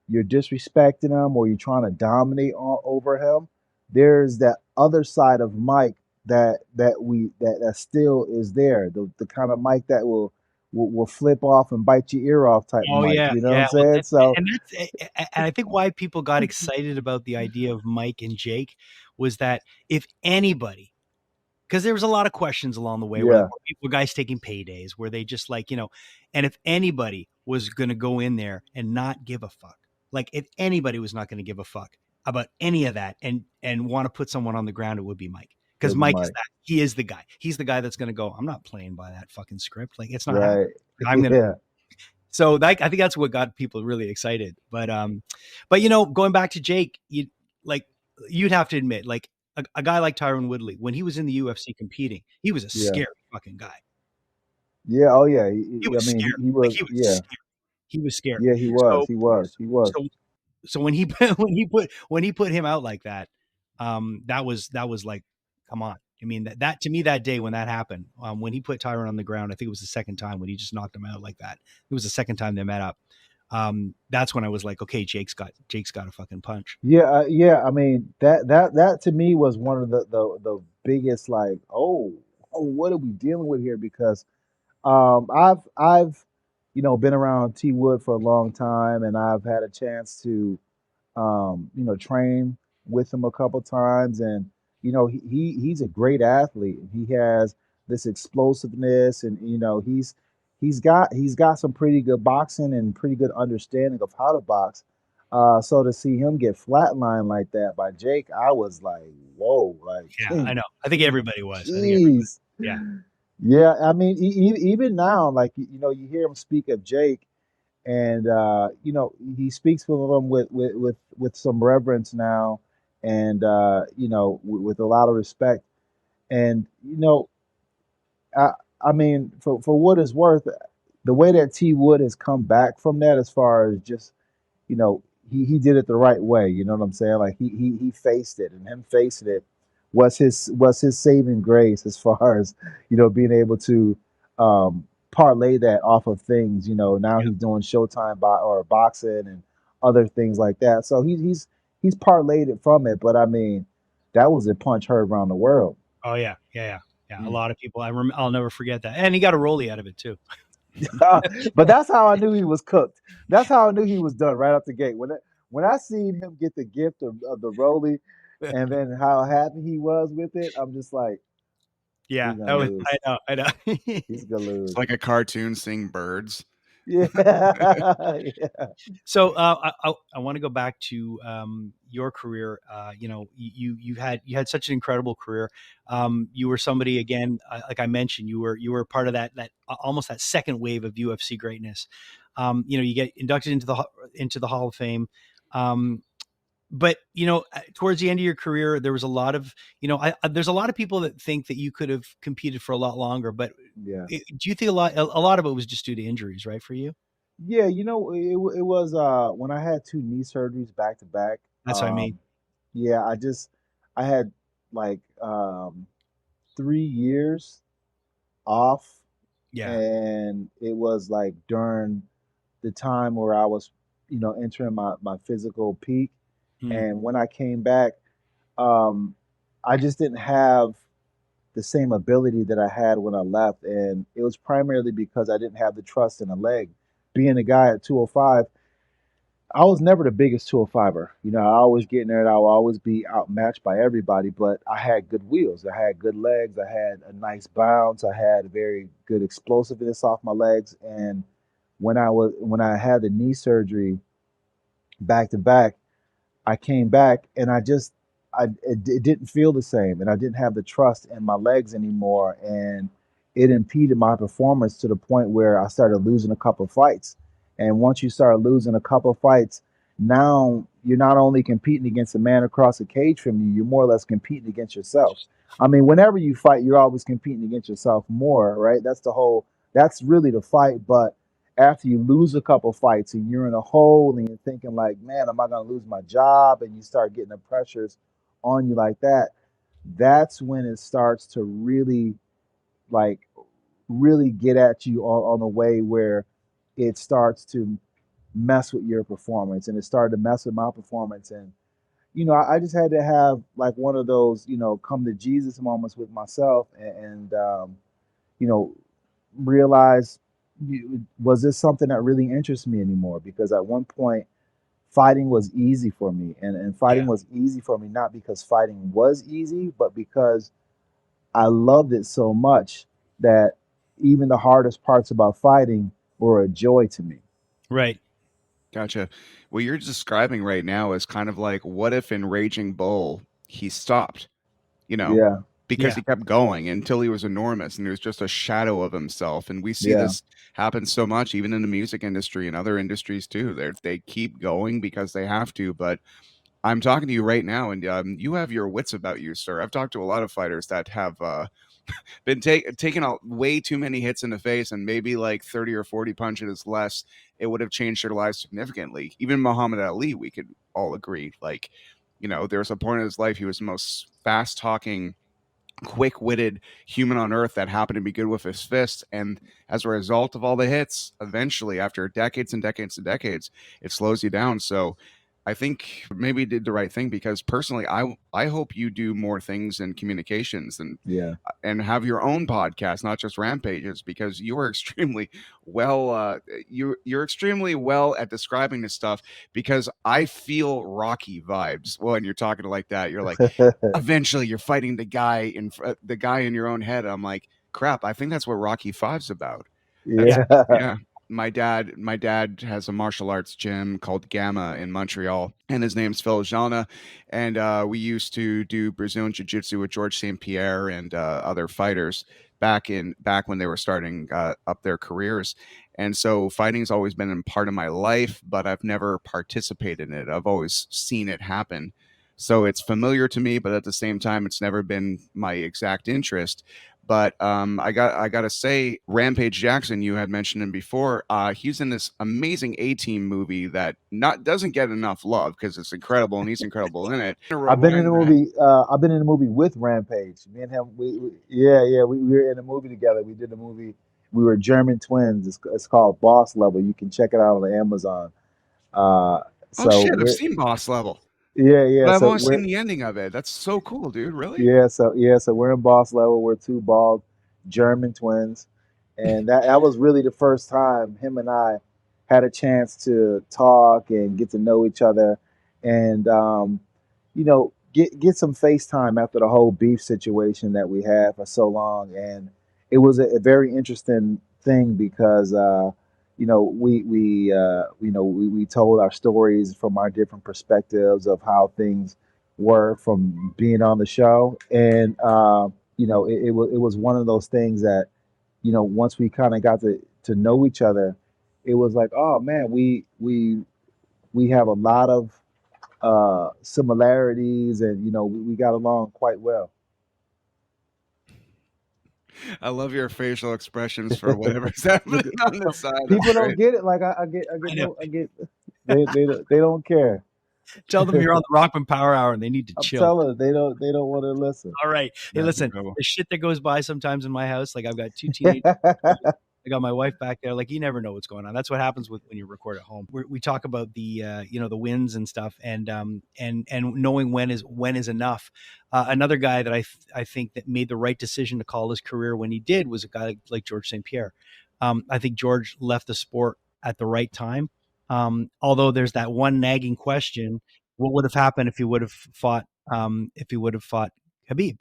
[SPEAKER 4] you're disrespecting him or you're trying to dominate over him, there's that other side of Mike that still is there. The kind of Mike that will flip off and bite your ear off type
[SPEAKER 1] Oh
[SPEAKER 4] Mike.
[SPEAKER 1] yeah,
[SPEAKER 4] You know what
[SPEAKER 1] yeah.
[SPEAKER 4] I'm
[SPEAKER 1] Well,
[SPEAKER 4] saying? So
[SPEAKER 1] and and I think why people got excited about the idea of Mike and Jake was that if anybody, because there was a lot of questions along the way, where like,
[SPEAKER 4] yeah,
[SPEAKER 1] were guys taking paydays, were they just like, and if anybody was going to go in there and not give a fuck, like if anybody was not going to give a fuck about any of that and want to put someone on the ground, it would be Mike. Because
[SPEAKER 4] it'll be
[SPEAKER 1] Mike is
[SPEAKER 4] Mike.
[SPEAKER 1] that. He is the guy. He's the guy that's going to go, I'm not playing by that fucking script. Like it's not happening.
[SPEAKER 4] Right.
[SPEAKER 1] I'm going to.
[SPEAKER 4] Yeah.
[SPEAKER 1] So that, I think that's what got people really excited. But going back to Jake, like you'd have to admit, like a guy like Tyron Woodley, when he was in the UFC competing, he was a
[SPEAKER 4] Yeah.
[SPEAKER 1] scary fucking guy.
[SPEAKER 4] Yeah. Oh yeah.
[SPEAKER 1] He
[SPEAKER 4] I
[SPEAKER 1] was
[SPEAKER 4] mean,
[SPEAKER 1] scary.
[SPEAKER 4] he
[SPEAKER 1] Like
[SPEAKER 4] was.
[SPEAKER 1] he was
[SPEAKER 4] Yeah.
[SPEAKER 1] scary. He was scary.
[SPEAKER 4] Yeah. He was.
[SPEAKER 1] So
[SPEAKER 4] He was. He was.
[SPEAKER 1] so so when he put him out like that, that was like, come on. I mean that to me that day when that happened, when he put Tyron on the ground, I think it was the second time when he just knocked him out like that. It was the second time they met up. That's when I was like, okay, Jake's got a fucking punch.
[SPEAKER 4] Yeah. Yeah. I mean, that to me was one of the biggest, like, oh, what are we dealing with here? Because I've been around T Wood for a long time, and I've had a chance to train with him a couple times, and he's a great athlete. He has this explosiveness, and he's got some pretty good boxing and pretty good understanding of how to box. So to see him get flatlined like that by Jake, I was like, whoa,
[SPEAKER 1] Yeah, I know. I think everybody was. I think everybody.
[SPEAKER 4] jeez.
[SPEAKER 1] Yeah.
[SPEAKER 4] Yeah, I mean, even now, like you hear him speak of Jake, and he speaks of him with some reverence now, and with a lot of respect. And I I mean, for what it's worth, the way that T Wood has come back from that, as far as just you know, he did it the right way. You know what I'm saying? Like he faced it, and him facing it was his saving grace, as far as being able to parlay that off of things. Now
[SPEAKER 1] Yeah.
[SPEAKER 4] he's doing Showtime or boxing and other things like that. So he's parlayed it from it. But I mean, that was a punch heard around the world.
[SPEAKER 1] Oh yeah. Yeah. Yeah. Yeah. A
[SPEAKER 4] Mm.
[SPEAKER 1] lot of people. I'll never forget that. And he got a rollie out of it too.
[SPEAKER 4] But that's how I knew he was cooked. That's how I knew he was done right out the gate. When I seen him get the gift of the Rolly, and then how happy he was with it, I'm just like,
[SPEAKER 1] Yeah.
[SPEAKER 4] he's
[SPEAKER 1] That
[SPEAKER 4] gonna
[SPEAKER 1] was.
[SPEAKER 4] lose.
[SPEAKER 1] I know.
[SPEAKER 4] He's gonna
[SPEAKER 2] It's
[SPEAKER 4] lose.
[SPEAKER 2] like a cartoon seeing birds.
[SPEAKER 4] Yeah, yeah,
[SPEAKER 1] So I want to go back to your career. You had such an incredible career. You were somebody again, like I mentioned, you were part of that almost that second wave of UFC greatness. You get inducted into the Hall of Fame. Um, but towards the end of your career, there was a lot of there's a lot of people that think that you could have competed for a lot longer. But
[SPEAKER 4] yeah.
[SPEAKER 1] do you think a lot of it was just due to injuries, right, for you?
[SPEAKER 4] Yeah, it was when I had two knee surgeries back to back.
[SPEAKER 1] That's what I mean.
[SPEAKER 4] Yeah, I had like 3 years off,
[SPEAKER 1] Yeah.
[SPEAKER 4] and it was like during the time where I was, entering my physical peak.
[SPEAKER 1] Mm.
[SPEAKER 4] And when I came back, um, I just didn't have the same ability that I had when I left, and it was primarily because I didn't have the trust in a leg. Being a guy at 205, I was never the biggest 205er. I always get in there and I will always be outmatched by everybody, but I had good wheels. I had good legs. I had a nice bounce. I had very good explosiveness off my legs. And when I had the knee surgery back to back, I came back and it didn't feel the same, and I didn't have the trust in my legs anymore, and it impeded my performance to the point where I started losing a couple of fights. And once you start losing a couple of fights, now you're not only competing against a man across the cage from you, you're more or less competing against yourself. I mean, whenever you fight, you're always competing against yourself more, right? That's really the fight. But after you lose a couple fights and you're in a hole and you're thinking like, man, am I going to lose my job? And you start getting the pressures on you like that. That's when it starts to like really get at you on a way where it starts to mess with your performance, and it started to mess with my performance. And I just had to have like one of those come to Jesus moments with myself, and you know realize, was this something that really interests me anymore? Because at one point, fighting was easy for me, and fighting
[SPEAKER 1] Yeah.
[SPEAKER 4] was easy for me not because fighting was easy, but because I loved it so much that even the hardest parts about fighting were a joy to me.
[SPEAKER 1] Right.
[SPEAKER 2] Gotcha. What you're describing right now is kind of like, what if in Raging Bull he stopped, you know,
[SPEAKER 4] Yeah,
[SPEAKER 2] because
[SPEAKER 1] Yeah.
[SPEAKER 2] he kept going until he was enormous and he was just a shadow of himself. And we see
[SPEAKER 4] yeah.
[SPEAKER 2] this happen so much, even in the music industry and other industries too. They keep going because they have to. But I'm talking to you right now, and you have your wits about you, sir. I've talked to a lot of fighters that have been taking out way too many hits in the face, and maybe like 30 or 40 punches less, it would have changed their lives significantly. Even Muhammad Ali, we could all agree. Like, there was a point in his life he was the most fast talking, quick-witted human on earth that happened to be good with his fists, and as a result of all the hits, eventually after decades and decades and decades, it slows you down. So I think maybe you did the right thing, because personally I hope you do more things in communications
[SPEAKER 4] Yeah.
[SPEAKER 2] and have your own podcast, not just rampages, because you are extremely well you're extremely well at describing this stuff, because I feel Rocky vibes when you're talking like that. You're like, eventually you're fighting the guy in your own head. I'm like, crap, I think that's what Rocky Five's about. That's
[SPEAKER 1] Yeah.
[SPEAKER 4] Yeah.
[SPEAKER 2] yeah. My dad has a martial arts gym called Gamma in Montreal, and his name's Phil Jana. And we used to do Brazilian Jiu-Jitsu with George St. Pierre and other fighters back when they were starting up their careers. And so fighting's always been a part of my life, but I've never participated in it. I've always seen it happen. So it's familiar to me, but at the same time, it's never been my exact interest. But I gotta say, Rampage Jackson, you had mentioned him before. He's in this amazing A-Team movie that not doesn't get enough love because it's incredible and he's incredible in it.
[SPEAKER 4] I've been in the
[SPEAKER 2] Rewind that.
[SPEAKER 4] movie. I've been in the movie with Rampage. Me and him. Yeah. We were in a movie together. We did a movie. We were German twins. It's called Boss Level. You can check it out on Amazon. Uh,
[SPEAKER 2] Oh
[SPEAKER 4] so
[SPEAKER 2] shit, I've
[SPEAKER 4] we're
[SPEAKER 2] seen Boss Level,
[SPEAKER 4] yeah.
[SPEAKER 2] but I've
[SPEAKER 4] So
[SPEAKER 2] only
[SPEAKER 4] we're
[SPEAKER 2] seen the ending of it. That's so cool, dude. Really?
[SPEAKER 4] So we're in Boss Level. We're two bald German twins, and that was really the first time him and I had a chance to talk and get to know each other, and get some FaceTime after the whole beef situation that we had for so long. And it was a very interesting thing because we told our stories from our different perspectives of how things were from being on the show. And it was one of those things that once we kind of got to know each other, it was like, oh man, we have a lot of similarities, and we got along quite well.
[SPEAKER 2] I love your facial expressions for whatever's happening
[SPEAKER 4] Look
[SPEAKER 2] on the side. That's
[SPEAKER 4] People don't
[SPEAKER 2] great.
[SPEAKER 4] get it. Like I get
[SPEAKER 1] I know.
[SPEAKER 4] no, I get they don't care.
[SPEAKER 1] Tell them you're on the Rockman Power Hour and they need to
[SPEAKER 4] I'm
[SPEAKER 1] chill.
[SPEAKER 4] telling you, they don't want to listen.
[SPEAKER 1] All right. Hey,
[SPEAKER 2] That's
[SPEAKER 1] listen,
[SPEAKER 2] incredible.
[SPEAKER 1] the shit that goes by sometimes in my house, like I've got 2 teenagers. I got my wife back there. Like you never know what's going on. That's what happens when you record at home. We talk about the the wins and stuff, and knowing when is enough. Another guy that I think that made the right decision to call his career when he did was a guy like George St. Pierre. I think George left the sport at the right time. Although there's that one nagging question: what would have happened if he would have fought? Khabib?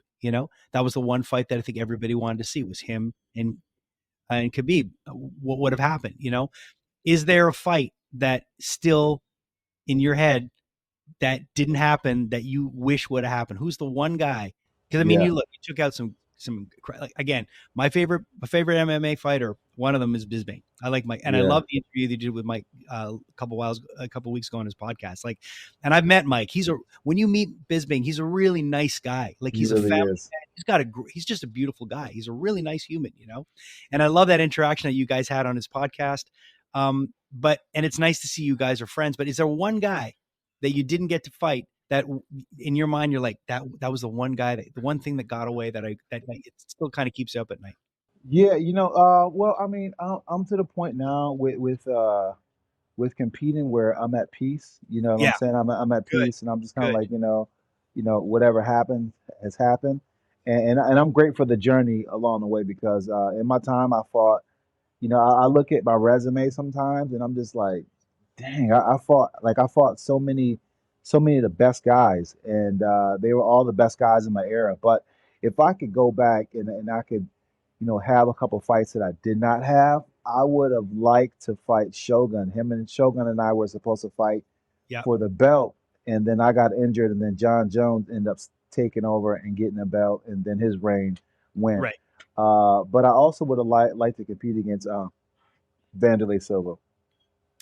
[SPEAKER 1] That was the one fight that I think everybody wanted to see was him and Khabib. What would have happened? Is there a fight that still in your head that didn't happen that you wish would have happened? Who's the one guy? Because I mean,
[SPEAKER 4] Yeah,
[SPEAKER 1] you took out some like again, my favorite MMA fighter. One of them is Bisping. I like Mike, and I
[SPEAKER 4] yeah,
[SPEAKER 1] love the interview they did with Mike a couple weeks ago on his podcast. Like, and I've met Mike. When you meet Bisping, he's a really nice guy. Like
[SPEAKER 4] he
[SPEAKER 1] he's a
[SPEAKER 4] really
[SPEAKER 1] family
[SPEAKER 4] is.
[SPEAKER 1] man. He's just a beautiful guy. He's a really nice human, And I love that interaction that you guys had on his podcast. And it's nice to see you guys are friends. But is there one guy that you didn't get to fight that in your mind you're like that was the one guy the one thing that got away that it still kind of keeps you up at night?
[SPEAKER 4] Yeah, well, I mean, I'm to the point now with competing where I'm at peace. You know what I'm
[SPEAKER 1] Yeah,
[SPEAKER 4] saying? I'm at
[SPEAKER 1] good,
[SPEAKER 4] peace, and I'm just kind of
[SPEAKER 1] good.
[SPEAKER 4] like, whatever happened has happened, and I'm great for the journey along the way because in my time I fought. I look at my resume sometimes, and I'm just like, dang, I fought so many of the best guys, and they were all the best guys in my era. But if I could go back and I could, have a couple fights that I did not have, I would have liked to fight Shogun. Shogun and I were supposed to fight
[SPEAKER 1] Yeah,
[SPEAKER 4] for the belt, and then I got injured, and then John Jones ended up taking over and getting the belt, and then his reign went.
[SPEAKER 1] right.
[SPEAKER 4] But I also would have liked to compete against Vanderlei Silva,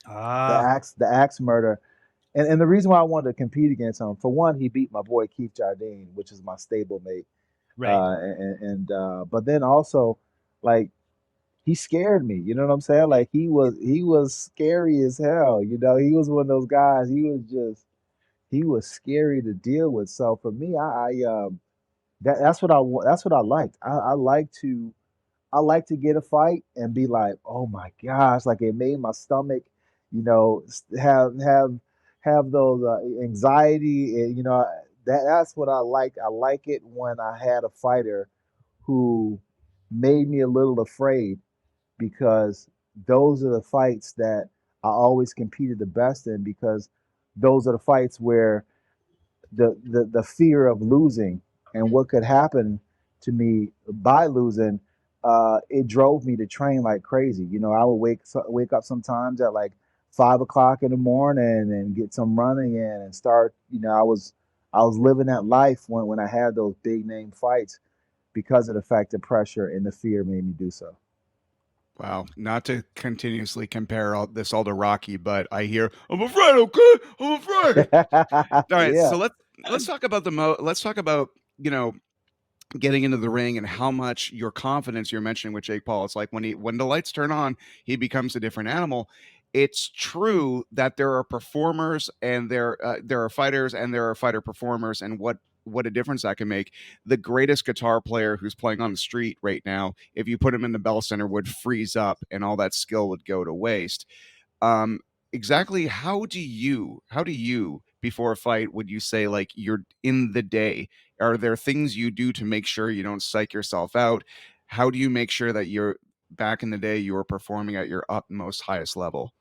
[SPEAKER 1] Ah,
[SPEAKER 4] the axe murder. And the reason why I wanted to compete against him, for one, he beat my boy Keith Jardine, which is my stablemate.
[SPEAKER 1] right.
[SPEAKER 4] But then also, like, he scared me. You know what I'm saying? Like he was scary as hell. He was one of those guys. He was scary to deal with. So for me, that's what I liked. I like to get a fight and be like, oh my gosh, like it made my stomach, have those anxiety, and that's what I like. I like it when I had a fighter who made me a little afraid because those are the fights that I always competed the best in because those are the fights where the fear of losing and what could happen to me by losing, it drove me to train like crazy. I would wake up sometimes at like 5 o'clock in the morning and get some running in and start. I was living that life when I had those big name fights because of the fact that pressure and the fear made me do so.
[SPEAKER 2] Wow, not to continuously compare all to Rocky, but I hear I'm afraid. Okay, I'm afraid. All right,
[SPEAKER 4] Yeah.
[SPEAKER 2] so let's talk about let's talk about you know getting into the ring and how much your confidence you're mentioning with Jake Paul. It's like when the lights turn on, he becomes a different animal. It's true that there are performers and there are fighters and there are fighter performers, and what a difference that can make. The greatest guitar player who's playing on the street right now, if you put him in the Bell Center, would freeze up and all that skill would go to waste. um exactly how do you before a fight would you say like you're in the day? Are there things you do to make sure you don't psych yourself out? How do you make sure that you're back in the day you were performing at your utmost highest level?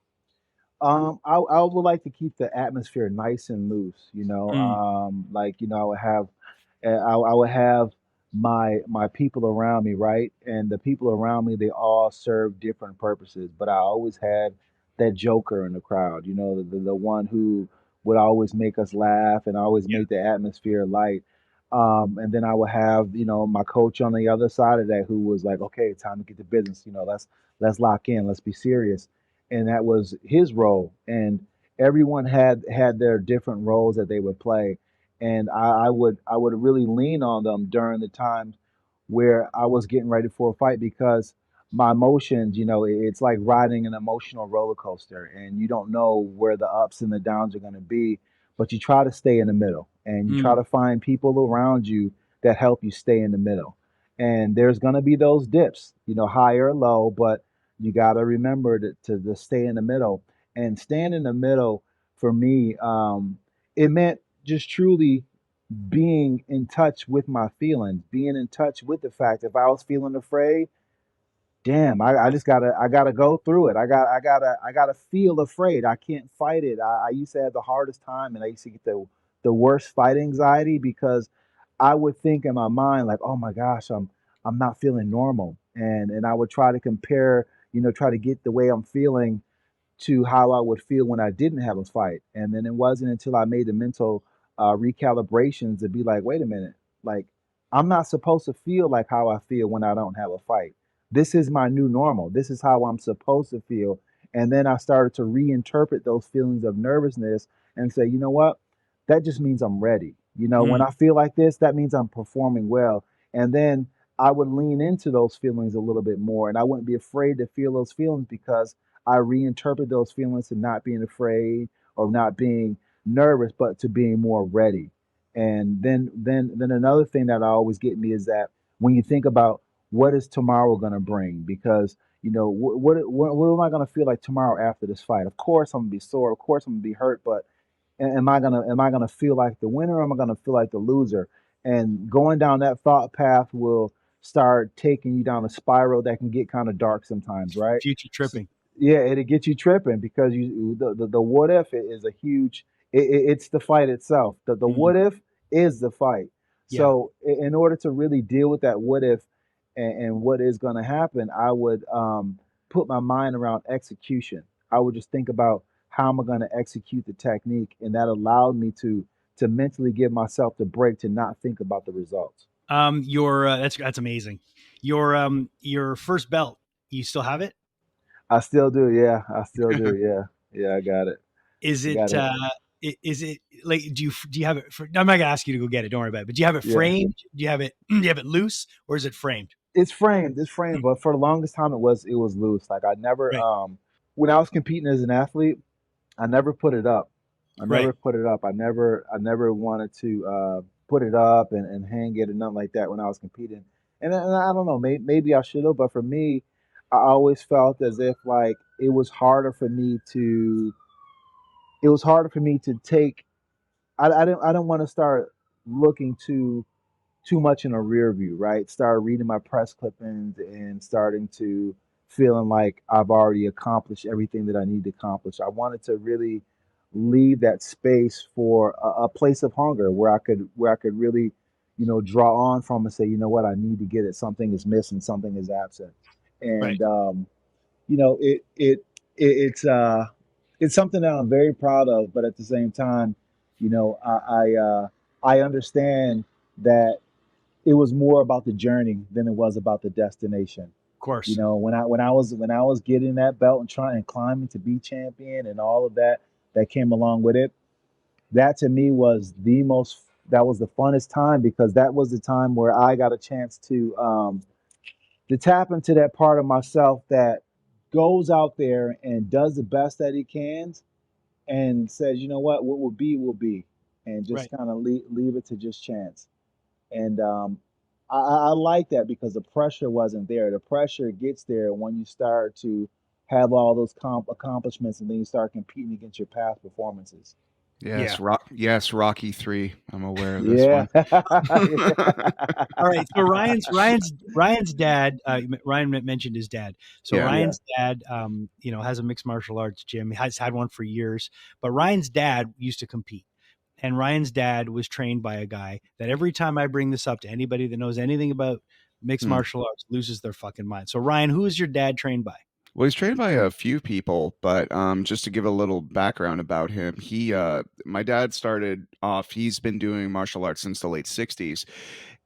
[SPEAKER 4] I would like to keep the atmosphere nice and loose.
[SPEAKER 1] Mm,
[SPEAKER 4] Like I would have my people around me, right? And the people around me, they all serve different purposes. But I always had that joker in the crowd. The one who would always make us laugh and always
[SPEAKER 1] yeah,
[SPEAKER 4] make the atmosphere light. And then I would have my coach on the other side of that who was like, okay, time to get to business. Let's lock in. Let's be serious. And that was his role. And everyone had their different roles that they would play, and I would really lean on them during the times where I was getting ready for a fight because my emotions, it's like riding an emotional roller coaster, and you don't know where the ups and the downs are going to be. but you try to stay in the middle, and you try
[SPEAKER 1] Mm.
[SPEAKER 4] to find people around you that help you stay in the middle. And there's going to be those dips, high or low, but you got to remember to stay in the middle. And staying in the middle for me, it meant just truly being in touch with my feelings, being in touch with the fact if I was feeling afraid, damn, I just gotta go through it. I gotta feel afraid. I can't fight it. I used to have the hardest time, and I used to get the worst fight anxiety because I would think in my mind like, oh my gosh, I'm not feeling normal, and I would try to compare, try to get the way I'm feeling to how I would feel when I didn't have a fight. And then it wasn't until I made the mental recalibrations to be like, wait a minute, like I'm not supposed to feel like how I feel when I don't have a fight. This is my new normal. This is how I'm supposed to feel. And then I started to reinterpret those feelings of nervousness and say, you know what? That just means I'm ready. When
[SPEAKER 1] Mm.
[SPEAKER 4] I feel like this, that means I'm performing well. And then I would lean into those feelings a little bit more, and I wouldn't be afraid to feel those feelings because I reinterpret those feelings to not being afraid or not being nervous, but to being more ready. And then another thing that I always get me is that when you think about what is tomorrow going to bring, because what am I going to feel like tomorrow after this fight? Of course I'm gonna be sore. Of course I'm gonna be hurt, but am I gonna feel like the winner or am I gonna feel like the loser? And going down that thought path will start taking you down a spiral that can get kind of dark sometimes, right?
[SPEAKER 1] Future
[SPEAKER 4] So,
[SPEAKER 1] tripping.
[SPEAKER 4] yeah, it'll get you tripping because the what if is a huge it's the fight itself. The
[SPEAKER 1] Mm.
[SPEAKER 4] what if is the fight.
[SPEAKER 1] Yeah.
[SPEAKER 4] So in order to really deal with that what if and what is going to happen, I would put my mind around execution. I would just think about how am I going to execute the technique, and that allowed me to mentally give myself the break to not think about the results.
[SPEAKER 1] Your that's amazing. Your first belt, you still have it?
[SPEAKER 4] I still do, yeah. I still do, yeah. Yeah, I got it.
[SPEAKER 1] Is
[SPEAKER 4] I got
[SPEAKER 1] it
[SPEAKER 4] it.
[SPEAKER 1] is it like do you have it I'm not gonna ask you to go get it, don't worry about it, but do you have it
[SPEAKER 4] Yeah.
[SPEAKER 1] framed? Do you have it do you have it loose or is it framed?
[SPEAKER 4] It's framed. It's framed,
[SPEAKER 1] Hmm.
[SPEAKER 4] but for the longest time it was loose. Like I never
[SPEAKER 1] Right.
[SPEAKER 4] when I was competing as an athlete, I never put it up. I
[SPEAKER 1] Right.
[SPEAKER 4] never put it up. I never wanted to put it up and hang it and nothing like that when I was competing. And I don't know, maybe I should have, but for me, I always felt as if like it was harder for me to take. I don't want to start looking too much in a rear view, right? Start reading my press clippings and starting to feeling like I've already accomplished everything that I need to accomplish. I wanted to really leave that space for a place of hunger where I could really, draw on from and say, you know what, I need to get it. Something is missing, something is absent,
[SPEAKER 1] Right.
[SPEAKER 4] and it's something that I'm very proud of. But at the same time, I understand that it was more about the journey than it was about the destination.
[SPEAKER 1] Of course.
[SPEAKER 4] When I was getting that belt and trying and climbing to be champion and all of that came along with it, that to me was the funnest time because that was the time where I got a chance to tap into that part of myself that goes out there and does the best that he can and says, you know what will be, and just
[SPEAKER 1] Right.
[SPEAKER 4] kind of leave it to just chance. And I like that because the pressure wasn't there. The pressure gets there when you start to have all those accomplishments and then you start competing against your past performances.
[SPEAKER 1] Yeah.
[SPEAKER 2] Yes, Rocky 3. I'm aware of this
[SPEAKER 4] Yeah.
[SPEAKER 2] one.
[SPEAKER 1] All right. So Ryan's dad. Ryan mentioned his dad. So
[SPEAKER 2] Yeah.
[SPEAKER 4] Yeah.
[SPEAKER 1] Ryan's dad, has a mixed martial arts gym. He has had one for years. But Ryan's dad used to compete, and Ryan's dad was trained by a guy that every time I bring this up to anybody that knows anything about mixed
[SPEAKER 2] Hmm.
[SPEAKER 1] martial arts loses their fucking mind. So Ryan, who is your dad trained by?
[SPEAKER 2] Well, he's trained by a few people, but just to give a little background about him, my dad started off. He's been doing martial arts since the late '60s,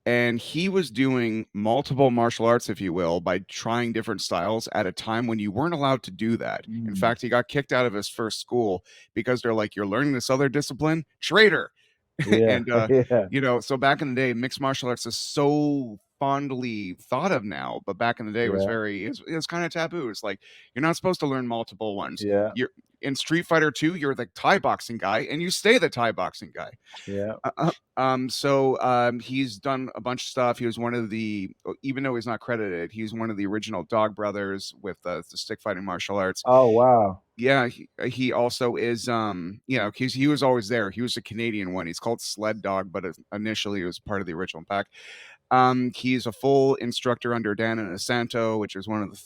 [SPEAKER 2] and he was doing multiple martial arts, if you will, by trying different styles at a time when you weren't allowed to do that. In
[SPEAKER 4] Mm.
[SPEAKER 2] fact, he got kicked out of his first school because they're like, "You're learning this other discipline, traitor."
[SPEAKER 4] Yeah.
[SPEAKER 2] And
[SPEAKER 4] Yeah.
[SPEAKER 2] so back in the day, mixed martial arts is so fondly thought of now, but back in the day it was
[SPEAKER 4] Yeah,
[SPEAKER 2] very it was kind of taboo. It's like you're not supposed to learn multiple ones.
[SPEAKER 4] yeah,
[SPEAKER 2] You're in Street Fighter 2, you're the Thai boxing guy and you stay the Thai boxing guy.
[SPEAKER 4] yeah.
[SPEAKER 2] He's done a bunch of stuff. He was one of the, even though he's not credited, he's one of the original Dog Brothers with the stick fighting martial arts.
[SPEAKER 4] Oh wow.
[SPEAKER 2] Yeah, he also is, he was always there. He was a Canadian one. He's called Sled Dog, but initially he was part of the original pack. He's a full instructor under Dan Inosanto, which is one of the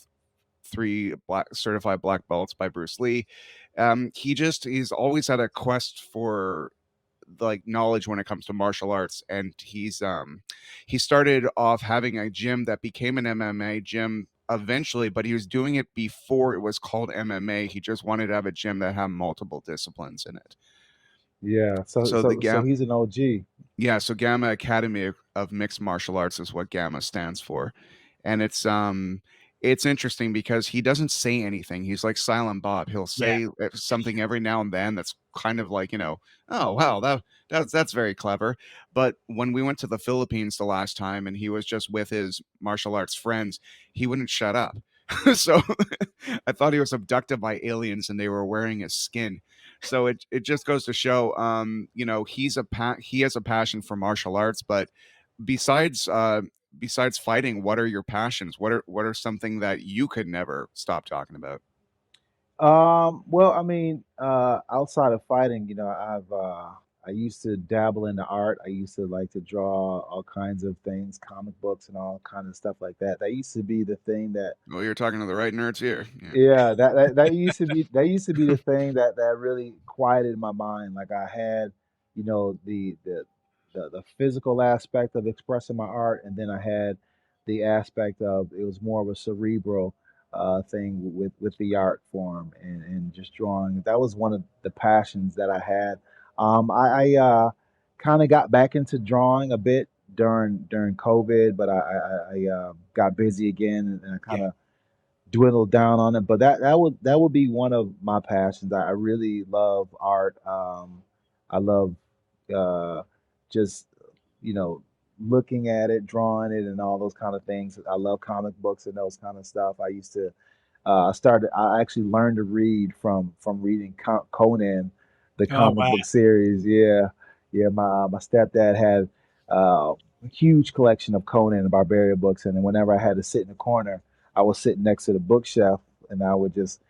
[SPEAKER 2] three certified black belts by Bruce Lee. He's always had a quest for like knowledge when it comes to martial arts, and he started off having a gym that became an MMA gym eventually, but he was doing it before it was called MMA. He just wanted to have a gym that had multiple disciplines in it.
[SPEAKER 4] Yeah. So
[SPEAKER 2] So the
[SPEAKER 4] so so
[SPEAKER 2] Gam
[SPEAKER 4] he's an OG.
[SPEAKER 2] Yeah, so Gamma Academy of Mixed Martial Arts is what Gamma stands for. And it's interesting because he doesn't say anything. He's like Silent Bob. He'll
[SPEAKER 1] Yeah.
[SPEAKER 2] say something every now and then that's kind of like, oh wow, that's very clever. But when we went to the Philippines the last time and he was just with his martial arts friends, he wouldn't shut up. So I thought he was abducted by aliens and they were wearing his skin. So it just goes to show, he has a passion for martial arts. But besides besides fighting, what are your passions? What are something that you could never stop talking about?
[SPEAKER 4] Well, I mean, outside of fighting, I used to dabble in the art. I used to like to draw all kinds of things, comic books and all kinds of stuff like that. That used to be the thing that,
[SPEAKER 2] Well, you're talking to the right nerds here. Yeah.
[SPEAKER 4] yeah, that used to be the thing that really quieted my mind. Like I had, the physical aspect of expressing my art, and then I had the aspect of it was more of a cerebral thing with the art form and just drawing. That was one of the passions that I had. I kind of got back into drawing a bit during COVID, but I got busy again and I kind
[SPEAKER 1] Yeah.
[SPEAKER 4] of dwindled down on it. But that would be one of my passions. I really love art. I love uh, just you know looking at it, drawing it, and all those kind of things. I love comic books and those kind of stuff. I used to. I actually learned to read from reading Conan, the
[SPEAKER 1] Oh
[SPEAKER 4] comic
[SPEAKER 1] wow.
[SPEAKER 4] book series. Yeah, yeah. My stepdad had a huge collection of Conan and Barbarian books, and then whenever I had to sit in the corner, I was sitting next to the bookshelf, and I would just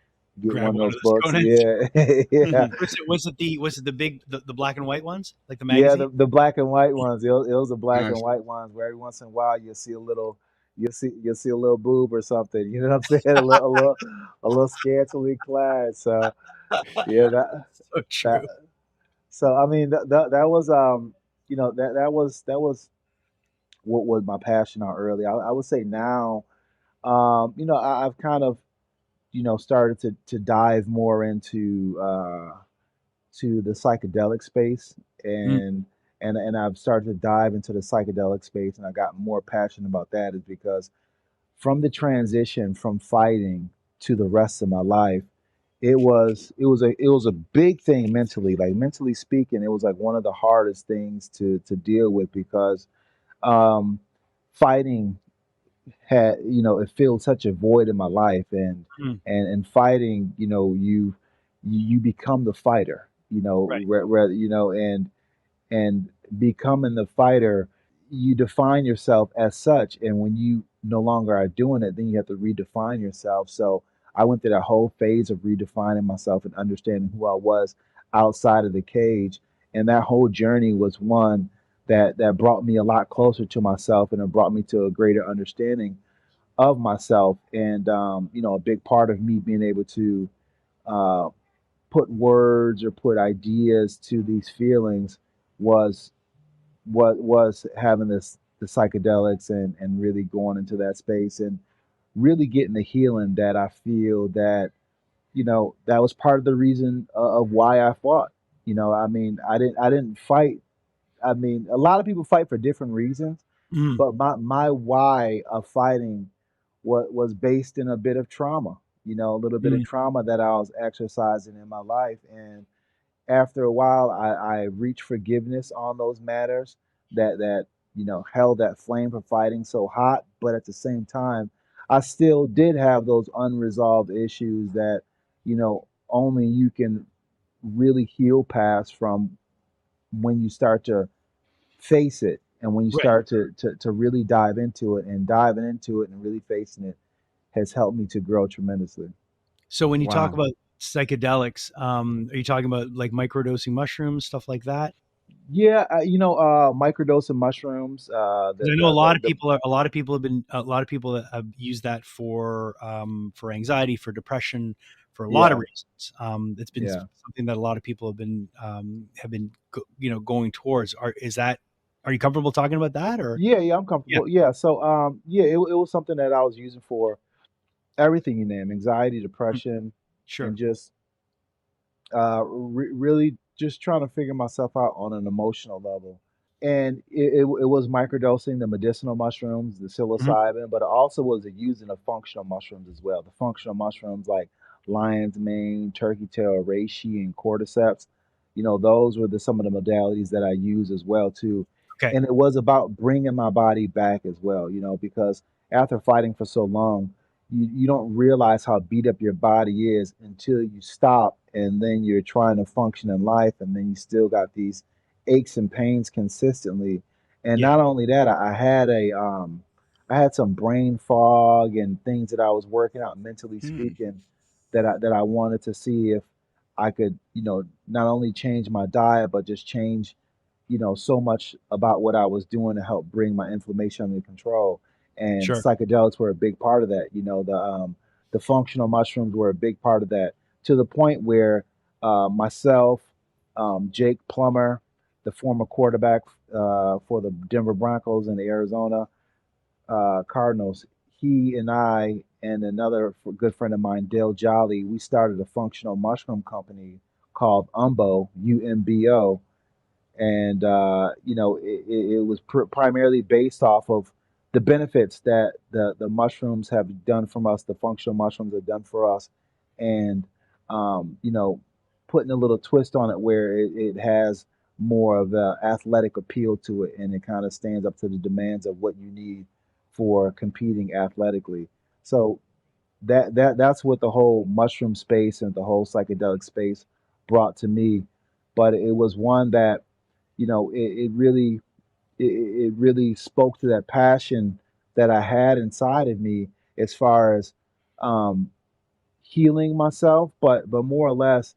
[SPEAKER 4] get
[SPEAKER 1] Grab
[SPEAKER 4] one of
[SPEAKER 1] one of
[SPEAKER 4] those
[SPEAKER 1] those
[SPEAKER 4] books.
[SPEAKER 1] Conans.
[SPEAKER 4] Yeah, yeah,
[SPEAKER 2] Mhm.
[SPEAKER 1] Was it the big the black and white ones like the
[SPEAKER 4] yeah.
[SPEAKER 1] magazine?
[SPEAKER 4] The black and white ones. It was the black and
[SPEAKER 2] Nice.
[SPEAKER 4] white ones where every once in a while you'll see a little boob or something. You know what I'm saying? A little scantily clad. So yeah,
[SPEAKER 1] So
[SPEAKER 4] that
[SPEAKER 1] true.
[SPEAKER 4] so I mean that was that was what was my passion on early. I would say now, I've kind of started to dive more into to the psychedelic space,
[SPEAKER 1] Mm,
[SPEAKER 4] and I've started to dive into the psychedelic space, and I got more passionate about that is because from the transition from fighting to the rest of my life, it was a big thing mentally, like mentally speaking, it was like one of the hardest things to deal with because um, fighting it filled such a void in my life, and
[SPEAKER 1] mm,
[SPEAKER 4] fighting, you become the fighter,
[SPEAKER 1] right.
[SPEAKER 4] and becoming the fighter, you define yourself as such, and when you no longer are doing it, then you have to redefine yourself. So I went through that whole phase of redefining myself and understanding who I was outside of the cage, and that whole journey was one that brought me a lot closer to myself, and it brought me to a greater understanding of myself. And a big part of me being able to uh, put words or put ideas to these feelings was what was having the psychedelics, and really going into that space and really getting the healing that I feel that that was part of the reason of why I fought. I mean, I didn't fight. I mean, a lot of people fight for different reasons,
[SPEAKER 1] Mm,
[SPEAKER 4] but my why of fighting was based in a bit of trauma, a little bit of
[SPEAKER 1] mm,
[SPEAKER 4] trauma that I was exercising in my life. And after a while, I reached forgiveness on those matters that held that flame for fighting so hot, but at the same time, I still did have those unresolved issues that, only you can really heal past from when you start to face it and when you
[SPEAKER 1] Right.
[SPEAKER 4] start to really dive into it, and diving into it and really facing it has helped me to grow tremendously.
[SPEAKER 1] So when you talk
[SPEAKER 2] Wow.
[SPEAKER 1] about psychedelics, are you talking about like microdosing mushrooms, stuff like that?
[SPEAKER 4] Yeah, microdosing mushrooms.
[SPEAKER 1] 'Cause I know a lot of people that have used that for anxiety, for depression, for a lot of
[SPEAKER 4] Yeah,
[SPEAKER 1] reasons. It's been
[SPEAKER 4] yeah,
[SPEAKER 1] something that a lot of people going towards. Are you comfortable talking about that or?
[SPEAKER 4] yeah. I'm
[SPEAKER 1] Yeah,
[SPEAKER 4] comfortable. Yeah, so yeah, it was something that I was using for everything you name, anxiety,
[SPEAKER 1] mm,
[SPEAKER 4] depression, and
[SPEAKER 1] sure.
[SPEAKER 4] just really just trying to figure myself out on an emotional level. And it was microdosing the medicinal mushrooms, the
[SPEAKER 1] Mhm.
[SPEAKER 4] psilocybin, but it also was using the functional mushrooms as well. The functional mushrooms like lion's mane, turkey tail, reishi, and cordyceps. Those were some of the modalities that I use as well too.
[SPEAKER 1] Okay.
[SPEAKER 4] And it was about bringing my body back as well. Because after fighting for so long, you don't realize how beat up your body is until you stop, and then you're trying to function in life, and then you still got these aches and pains consistently. And
[SPEAKER 1] Yeah.
[SPEAKER 4] not only that, I had some brain fog and things that I was working out mentally
[SPEAKER 2] Hmm.
[SPEAKER 4] speaking, that I wanted to see if I could, not only change my diet but just change, so much about what I was doing to help bring my inflammation under control. And
[SPEAKER 1] Sure.
[SPEAKER 4] psychedelics were a big part of that. The functional mushrooms were a big part of that, to the point where myself, Jake Plummer, the former quarterback for the Denver Broncos and the Arizona Cardinals, he and I and another good friend of mine, Dale Jolly, we started a functional mushroom company called UMBO, and it was primarily based off of the benefits that the mushrooms have done from us, the functional mushrooms have done for us, and um, you know, putting a little twist on it where it has more of a athletic appeal to it, and it kind of stands up to the demands of what you need for competing athletically. So that's what the whole mushroom space and the whole psychedelic space brought to me. But it was one that, it really spoke to that passion that I had inside of me, as far as um, healing myself, but more or less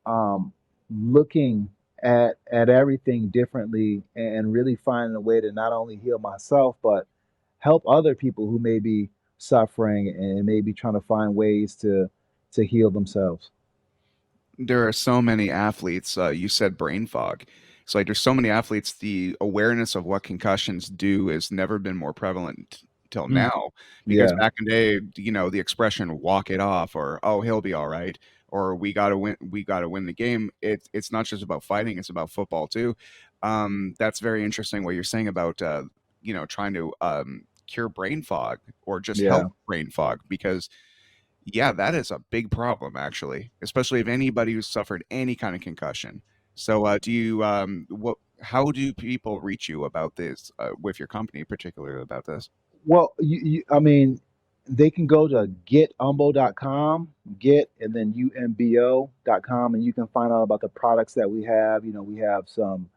[SPEAKER 4] um, looking at everything differently, and really finding a way to not only heal myself but help other people who may be suffering and may be trying to find ways to heal themselves.
[SPEAKER 2] There are so many athletes. You said brain fog. So like, there's so many athletes. The awareness of what concussions do has never been more prevalent till
[SPEAKER 1] Mm,
[SPEAKER 2] now. Because
[SPEAKER 4] Yeah,
[SPEAKER 2] back in the day, the expression "walk it off" or "oh, he'll be all right" or we gotta win the game." It's not just about fighting; it's about football too. That's very interesting what you're saying about trying to cure brain fog or just
[SPEAKER 4] yeah.
[SPEAKER 2] help brain fog, because yeah, that is a big problem actually, especially if anybody who's suffered any kind of concussion. So, do you what? How do people reach you about this with your company, particularly about this?
[SPEAKER 4] Well, I mean, they can go to getumbo.com, get, and then umbo.com, and you can find out about the products that we have. We have some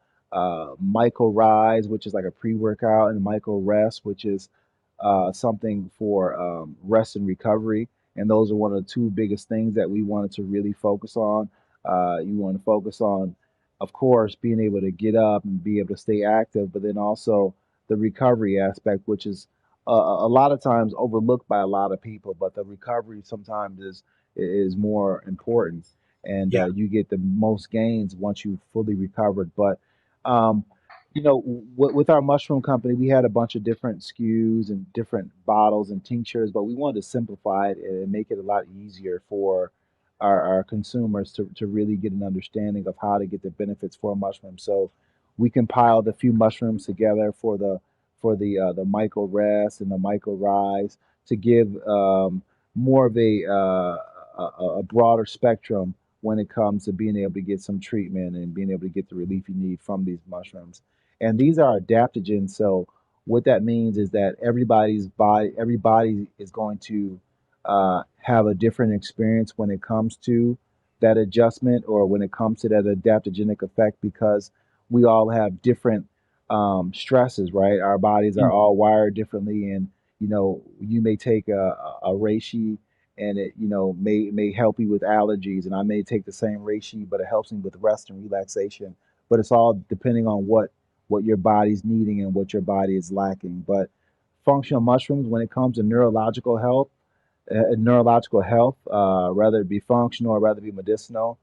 [SPEAKER 4] Michael Rise, which is like a pre-workout, and Michael Rest, which is something for rest and recovery. And those are one of the two biggest things that we wanted to really focus on. You want to focus on, of course, being able to get up and be able to stay active, but then also the recovery aspect, which is a lot of times overlooked by a lot of people, but the recovery sometimes is more important, and
[SPEAKER 1] yeah.
[SPEAKER 4] you get the most gains once you've fully recovered. But um, with our mushroom company, we had a bunch of different SKUs and different bottles and tinctures, but we wanted to simplify it and make it a lot easier for our consumers to really get an understanding of how to get the benefits for a mushroom. So we compiled a few mushrooms together for the Michael Rest and the Michael Rise, to give more of a broader spectrum when it comes to being able to get some treatment and being able to get the relief you need from these mushrooms. and these are adaptogens. So what that means is that everybody is going to have a different experience when it comes to that adjustment or when it comes to that adaptogenic effect, because we all have different stresses, right? Our bodies are
[SPEAKER 1] Mm.
[SPEAKER 4] all wired differently, and you may take a reishi and it may help you with allergies, and I may take the same reishi but it helps me with rest and relaxation. But it's all depending on what your body's needing and what your body is lacking. But functional mushrooms, when it comes to neurological health, whether it be functional or whether it be medicinal,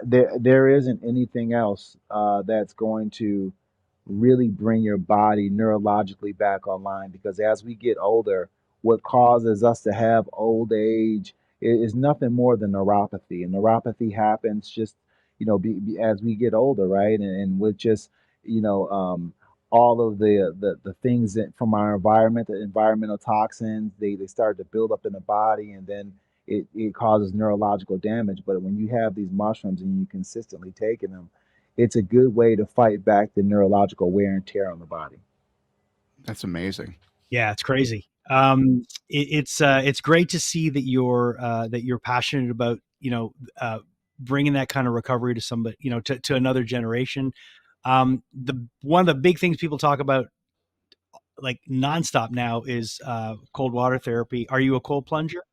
[SPEAKER 4] there isn't anything else that's going to really bring your body neurologically back online, because as we get older, what causes us to have old age is nothing more than neuropathy. And neuropathy happens just, as we get older, right? And with just, you know, um, all of the things that from our environment, the environmental toxins, they start to build up in the body, and then it causes neurological damage. But when you have these mushrooms and you consistently taking them, it's a good way to fight back the neurological wear and tear on the body.
[SPEAKER 2] That's amazing.
[SPEAKER 1] Yeah, it's crazy. It's great to see that you're passionate about bringing that kind of recovery to somebody, to another generation. The one of the big things people talk about like nonstop now is cold water therapy. Are you a cold plunger?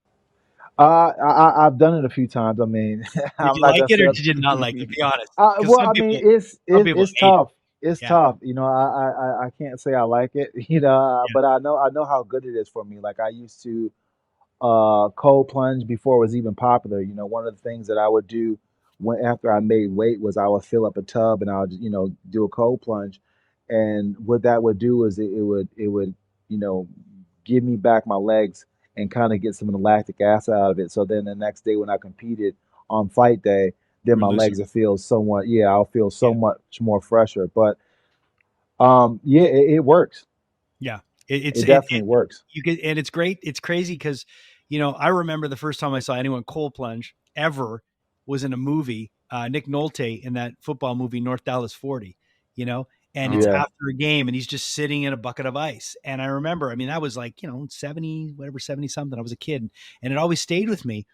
[SPEAKER 4] I've done it a few times. I mean,
[SPEAKER 1] Did
[SPEAKER 4] I'm
[SPEAKER 1] you
[SPEAKER 4] not
[SPEAKER 1] like
[SPEAKER 4] gonna
[SPEAKER 1] it
[SPEAKER 4] say.
[SPEAKER 1] or did you not like it? Be honest, because
[SPEAKER 4] Well, I mean,
[SPEAKER 1] some people
[SPEAKER 4] it's
[SPEAKER 1] hate it.
[SPEAKER 4] tough. It's
[SPEAKER 1] Yeah,
[SPEAKER 4] tough. I can't say I like it.
[SPEAKER 1] yeah,
[SPEAKER 4] But I know how good it is for me. Like I used to cold plunge before it was even popular. One of the things that I would do when after I made weight was I would fill up a tub and I would do a cold plunge, and what that would do is it would you know give me back my legs and kind of get some of the lactic acid out of it. So then the next day when I competed on fight day,
[SPEAKER 1] you
[SPEAKER 4] then
[SPEAKER 1] were
[SPEAKER 4] my
[SPEAKER 1] looser.
[SPEAKER 4] legs will feel somewhat, yeah, I'll feel so
[SPEAKER 1] Yeah,
[SPEAKER 4] much more fresher. But yeah, it works.
[SPEAKER 1] yeah.
[SPEAKER 4] It definitely works.
[SPEAKER 1] You get, and it's great. It's crazy because, I remember the first time I saw anyone cold plunge ever was in a movie, Nick Nolte in that football movie, North Dallas 40, and it's
[SPEAKER 2] Oh,
[SPEAKER 4] Yeah.
[SPEAKER 1] after a game and he's just sitting in a bucket of ice. And I remember, I mean, that was like, 70, whatever, 70 something. I was a kid and it always stayed with me.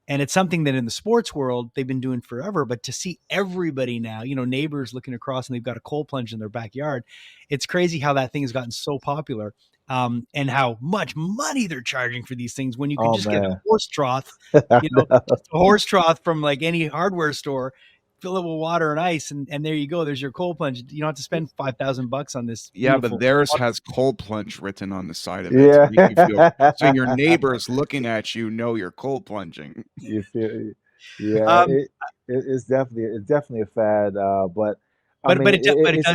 [SPEAKER 1] And it's something that in the sports world, they've been doing forever, but to see everybody now, neighbors looking across and they've got a cold plunge in their backyard, it's crazy how that thing has gotten so popular, and how much money they're charging for these things when you can
[SPEAKER 4] Oh
[SPEAKER 1] just get a
[SPEAKER 4] man.
[SPEAKER 1] horse trough,
[SPEAKER 4] I know.
[SPEAKER 1] just a horse trough from like any hardware store, fill it with water and ice, and there you go. There's your cold plunge. You don't have to spend $5,000 on this
[SPEAKER 2] yeah, but
[SPEAKER 1] beautiful
[SPEAKER 2] theirs
[SPEAKER 1] water.
[SPEAKER 2] has cold plunge written on the side of it to
[SPEAKER 4] Yeah.
[SPEAKER 2] make you feel. So your neighbors looking at you know you're cold plunging.
[SPEAKER 4] You feel, yeah,
[SPEAKER 1] Um,
[SPEAKER 4] it's definitely a fad, but I
[SPEAKER 1] but
[SPEAKER 4] mean,
[SPEAKER 1] but it do- but it
[SPEAKER 4] it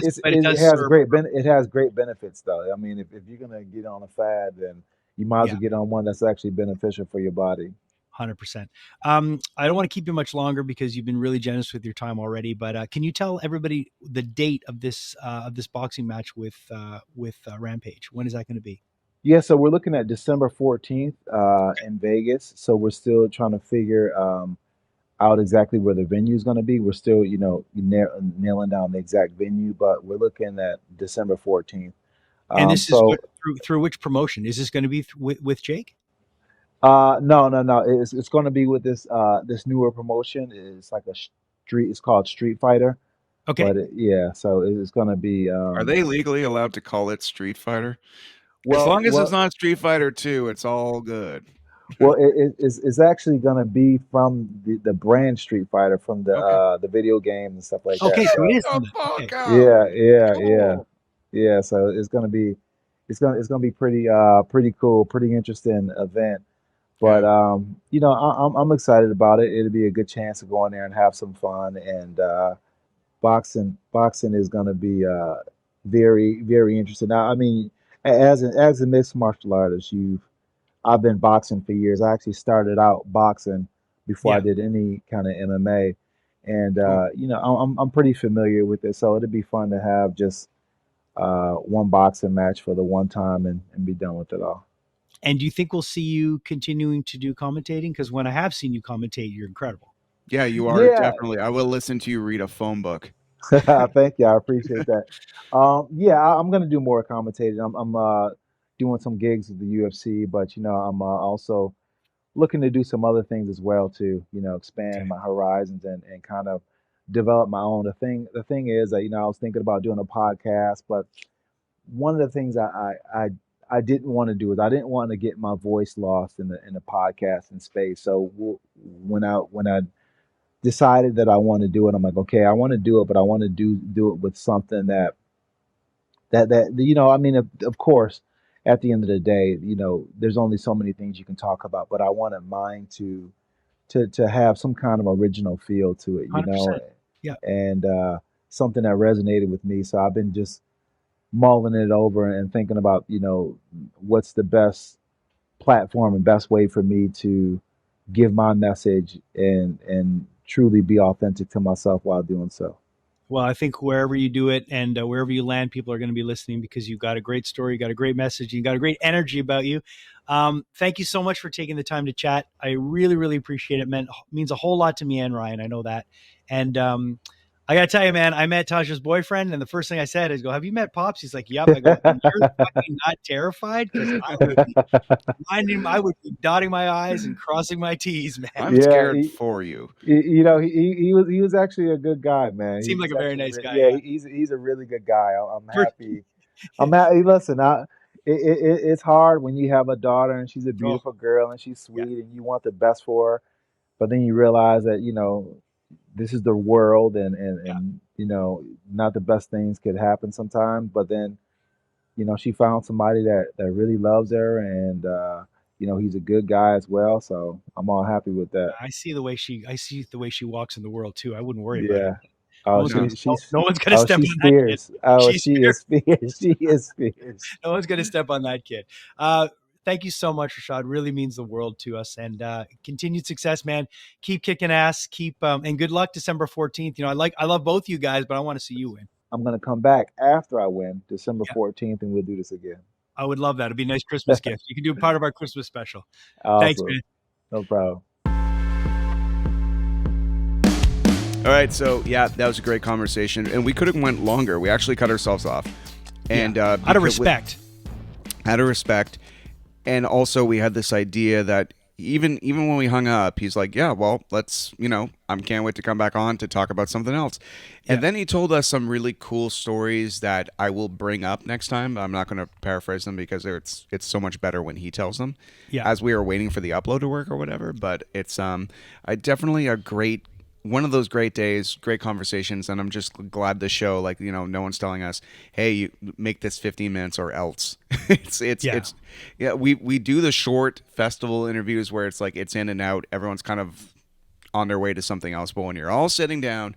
[SPEAKER 1] does
[SPEAKER 4] has
[SPEAKER 1] serve.
[SPEAKER 4] it has great benefits though. I mean, if you're gonna get on a fad, then you might as
[SPEAKER 1] Yeah,
[SPEAKER 4] well get on one that's actually beneficial for your body.
[SPEAKER 1] 100%. I don't want to keep you much longer because you've been really generous with your time already. But can you tell everybody the date of this boxing match with Rampage? When is that going to be?
[SPEAKER 4] Yeah, so we're looking at December 14th in Vegas. So we're still trying to figure out exactly where the venue is going to be. We're still, nailing down the exact venue, but we're looking at December 14th.
[SPEAKER 1] And this is
[SPEAKER 4] So
[SPEAKER 1] through which promotion? Is this going to be with Jake?
[SPEAKER 4] no, no, no. It's going to be with this newer promotion. It's like a street. It's called Street Fighter.
[SPEAKER 1] Okay.
[SPEAKER 4] But yeah, so it's going to be
[SPEAKER 2] Are they legally allowed to call it Street Fighter? As
[SPEAKER 4] well,
[SPEAKER 2] long as it's
[SPEAKER 4] well,
[SPEAKER 2] not Street Fighter 2, it's all good.
[SPEAKER 4] well. It's actually going to be from the brand Street Fighter from
[SPEAKER 2] Okay.
[SPEAKER 4] the video game and stuff like that.
[SPEAKER 1] Okay. So it
[SPEAKER 4] So
[SPEAKER 1] is
[SPEAKER 2] The
[SPEAKER 1] from them.
[SPEAKER 2] fuck
[SPEAKER 1] Okay.
[SPEAKER 2] out.
[SPEAKER 4] yeah, yeah, yeah,
[SPEAKER 2] Cool.
[SPEAKER 4] yeah. So it's gonna be pretty cool, pretty interesting event. But
[SPEAKER 2] Yeah.
[SPEAKER 4] I'm excited about it. It'll be a good chance to go in there and have some fun. And boxing is going to be very very interesting. Now, I mean, as a mixed martial artist, I've been boxing for years. I actually started out boxing before I
[SPEAKER 1] Yeah.
[SPEAKER 4] did any kind of MMA, and
[SPEAKER 2] Cool.
[SPEAKER 4] I'm pretty familiar with it. So it'd be fun to have just one boxing match for the one time and be done with it all.
[SPEAKER 1] And do you think we'll see you continuing to do commentating? Because when I have seen you commentate, you're incredible.
[SPEAKER 2] Yeah, you are
[SPEAKER 4] Yeah,
[SPEAKER 2] definitely. I will listen to you read a phone book.
[SPEAKER 4] Thank you. I appreciate that. Yeah, I'm gonna do more commentating. I'm doing some gigs with the UFC, but I'm also looking to do some other things as well to expand
[SPEAKER 1] Okay.
[SPEAKER 4] my horizons and kind of develop my own. The thing is that I was thinking about doing a podcast, but one of the things I didn't want to do is I didn't want to get my voice lost in the podcasting space. So when I decided that I want to do it, I'm like, okay, I want to do it, but I want to do it with something that I mean, of course, at the end of the day, there's only so many things you can talk about, but I wanted mine to have some kind of original feel to it,
[SPEAKER 1] 100%. Yeah.
[SPEAKER 4] and something that resonated with me. So I've been just mulling it over and thinking about, what's the best platform and best way for me to give my message and truly be authentic to myself while doing so.
[SPEAKER 1] Well, I think wherever you do it and wherever you land, people are going to be listening because you've got a great story, you got a great message, you got a great energy about you. Thank you so much for taking the time to chat. I really, really appreciate it. Means a whole lot to me and Ryan. I know that. And I got to tell you, man, I met Tasha's boyfriend, and the first thing I said is, have you met Pops? He's like, yep. I go, and you're fucking not terrified? Because I would be dotting my I's and crossing my T's, man.
[SPEAKER 2] I'm
[SPEAKER 4] Yeah,
[SPEAKER 2] scared for you.
[SPEAKER 4] he was actually a good guy, man.
[SPEAKER 1] Seemed like a very nice guy.
[SPEAKER 4] Yeah,
[SPEAKER 1] Yeah.
[SPEAKER 4] he's a really good guy. I'm happy. I'm happy. Listen, it's hard when you have a daughter and she's a
[SPEAKER 1] Oh,
[SPEAKER 4] beautiful girl and she's
[SPEAKER 1] yeah.
[SPEAKER 4] sweet and you want the best for her, but then you realize that this is the world
[SPEAKER 1] Yeah.
[SPEAKER 4] and not the best things could happen sometimes. But then she found somebody that really loves her and he's a good guy as well. So I'm all happy with that.
[SPEAKER 1] I see the way she walks in the world too. I wouldn't worry about her.
[SPEAKER 4] Yeah. Oh,
[SPEAKER 2] No.
[SPEAKER 1] No one's gonna step
[SPEAKER 4] she's
[SPEAKER 1] on that kid.
[SPEAKER 4] fierce. Oh,
[SPEAKER 1] She's
[SPEAKER 4] she is fierce. She is fierce.
[SPEAKER 1] No one's gonna step on that kid. Thank you so much, Rashad. Really means the world to us. And continued success, man. Keep kicking ass. And good luck December 14th. I love both you guys, but I want to see you win.
[SPEAKER 4] I'm gonna come back after I win, December
[SPEAKER 1] Yeah.
[SPEAKER 4] 14th, and we'll do this again.
[SPEAKER 1] I would love that. It'd be a nice Christmas gift. You can do part of our Christmas special. Thanks,
[SPEAKER 4] Awesome.
[SPEAKER 1] man.
[SPEAKER 4] No problem.
[SPEAKER 2] All right, so yeah, that was a great conversation, and we could have went longer. We actually cut ourselves off, and
[SPEAKER 1] Out of respect.
[SPEAKER 2] Out of respect, and also we had this idea that even when we hung up, he's like, "Yeah, well, let's I can't wait to come back on to talk about something else." And then he told us some really cool stories that I will bring up next time. I'm not going to paraphrase them because it's so much better when he tells them.
[SPEAKER 1] Yeah.
[SPEAKER 2] As we were waiting for the upload to work or whatever, but it's definitely a great. One of those great days, great conversations, and I'm just glad the show, no one's telling us, hey, you make this 15 minutes or else. We do the short festival interviews where it's like it's in and out. Everyone's kind of on their way to something else. But when you're all sitting down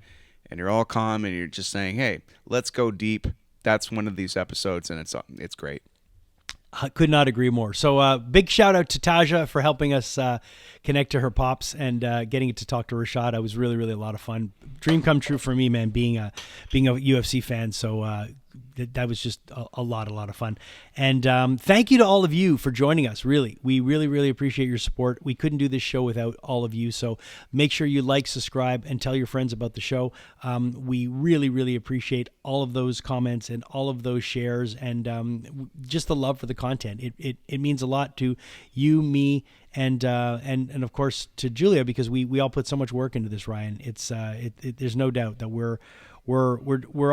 [SPEAKER 2] and you're all calm and you're just saying, hey, let's go deep, that's one of these episodes, and it's great.
[SPEAKER 1] I could not agree more. So big shout out to Taja for helping us connect to her pops and getting to talk to Rashad. It was really, really a lot of fun. Dream come true for me, man, being a UFC fan. So that was just a lot of fun. And thank you to all of you for joining us. Really, we really, really appreciate your support. We couldn't do this show without all of you. So make sure you like, subscribe, and tell your friends about the show. We really, really appreciate all of those comments and all of those shares and just the love for the content. It means a lot to you, me, and of course to Julia, because we all put so much work into this, Ryan. It's there's no doubt that we're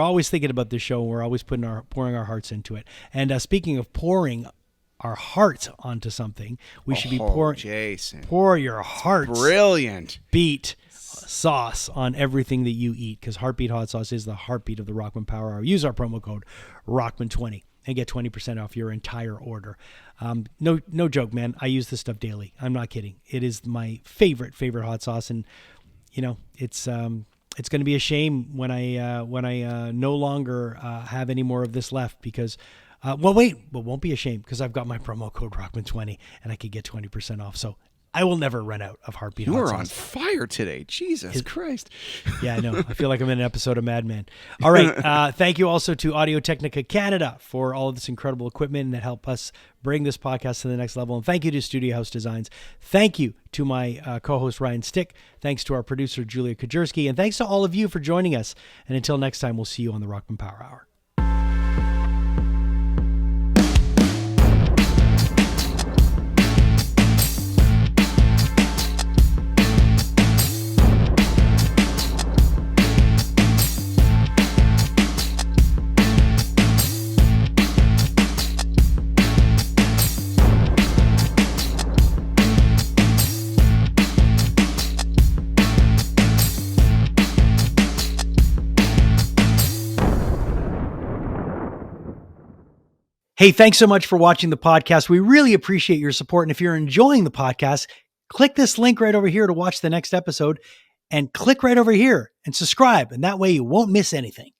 [SPEAKER 1] always thinking about this show, and we're always pouring our hearts into it. And speaking of pouring our hearts onto something, we should be pouring.
[SPEAKER 2] Jason,
[SPEAKER 1] pour your hearts.
[SPEAKER 2] Brilliant.
[SPEAKER 1] Beat sauce on everything that you eat, because Heartbeat Hot Sauce is the heartbeat of the Rockman Power Hour. Use our promo code Rockman20 and get 20% off your entire order. No joke, man. I use this stuff daily. I'm not kidding. It is my favorite hot sauce, and it's going to be a shame when I no longer have any more of this left, because won't be a shame because I've got my promo code Rockman20 and I could get 20% off. So I will never run out of heartbeat
[SPEAKER 2] You
[SPEAKER 1] hot
[SPEAKER 2] are on
[SPEAKER 1] sauce.
[SPEAKER 2] fire today. Jesus Christ.
[SPEAKER 1] Yeah, I know. I feel like I'm in an episode of Mad Men. All right. Thank you also to Audio Technica Canada for all of this incredible equipment that help us bring this podcast to the next level. And thank you to Studio House Designs. Thank you to my co-host Ryan Stick. Thanks to our producer Julia Kajerski. And thanks to all of you for joining us. And until next time, we'll see you on the Rockman Power Hour. Hey, thanks so much for watching the podcast. We really appreciate your support. And if you're enjoying the podcast, click this link right over here to watch the next episode, and click right over here and subscribe. And that way you won't miss anything.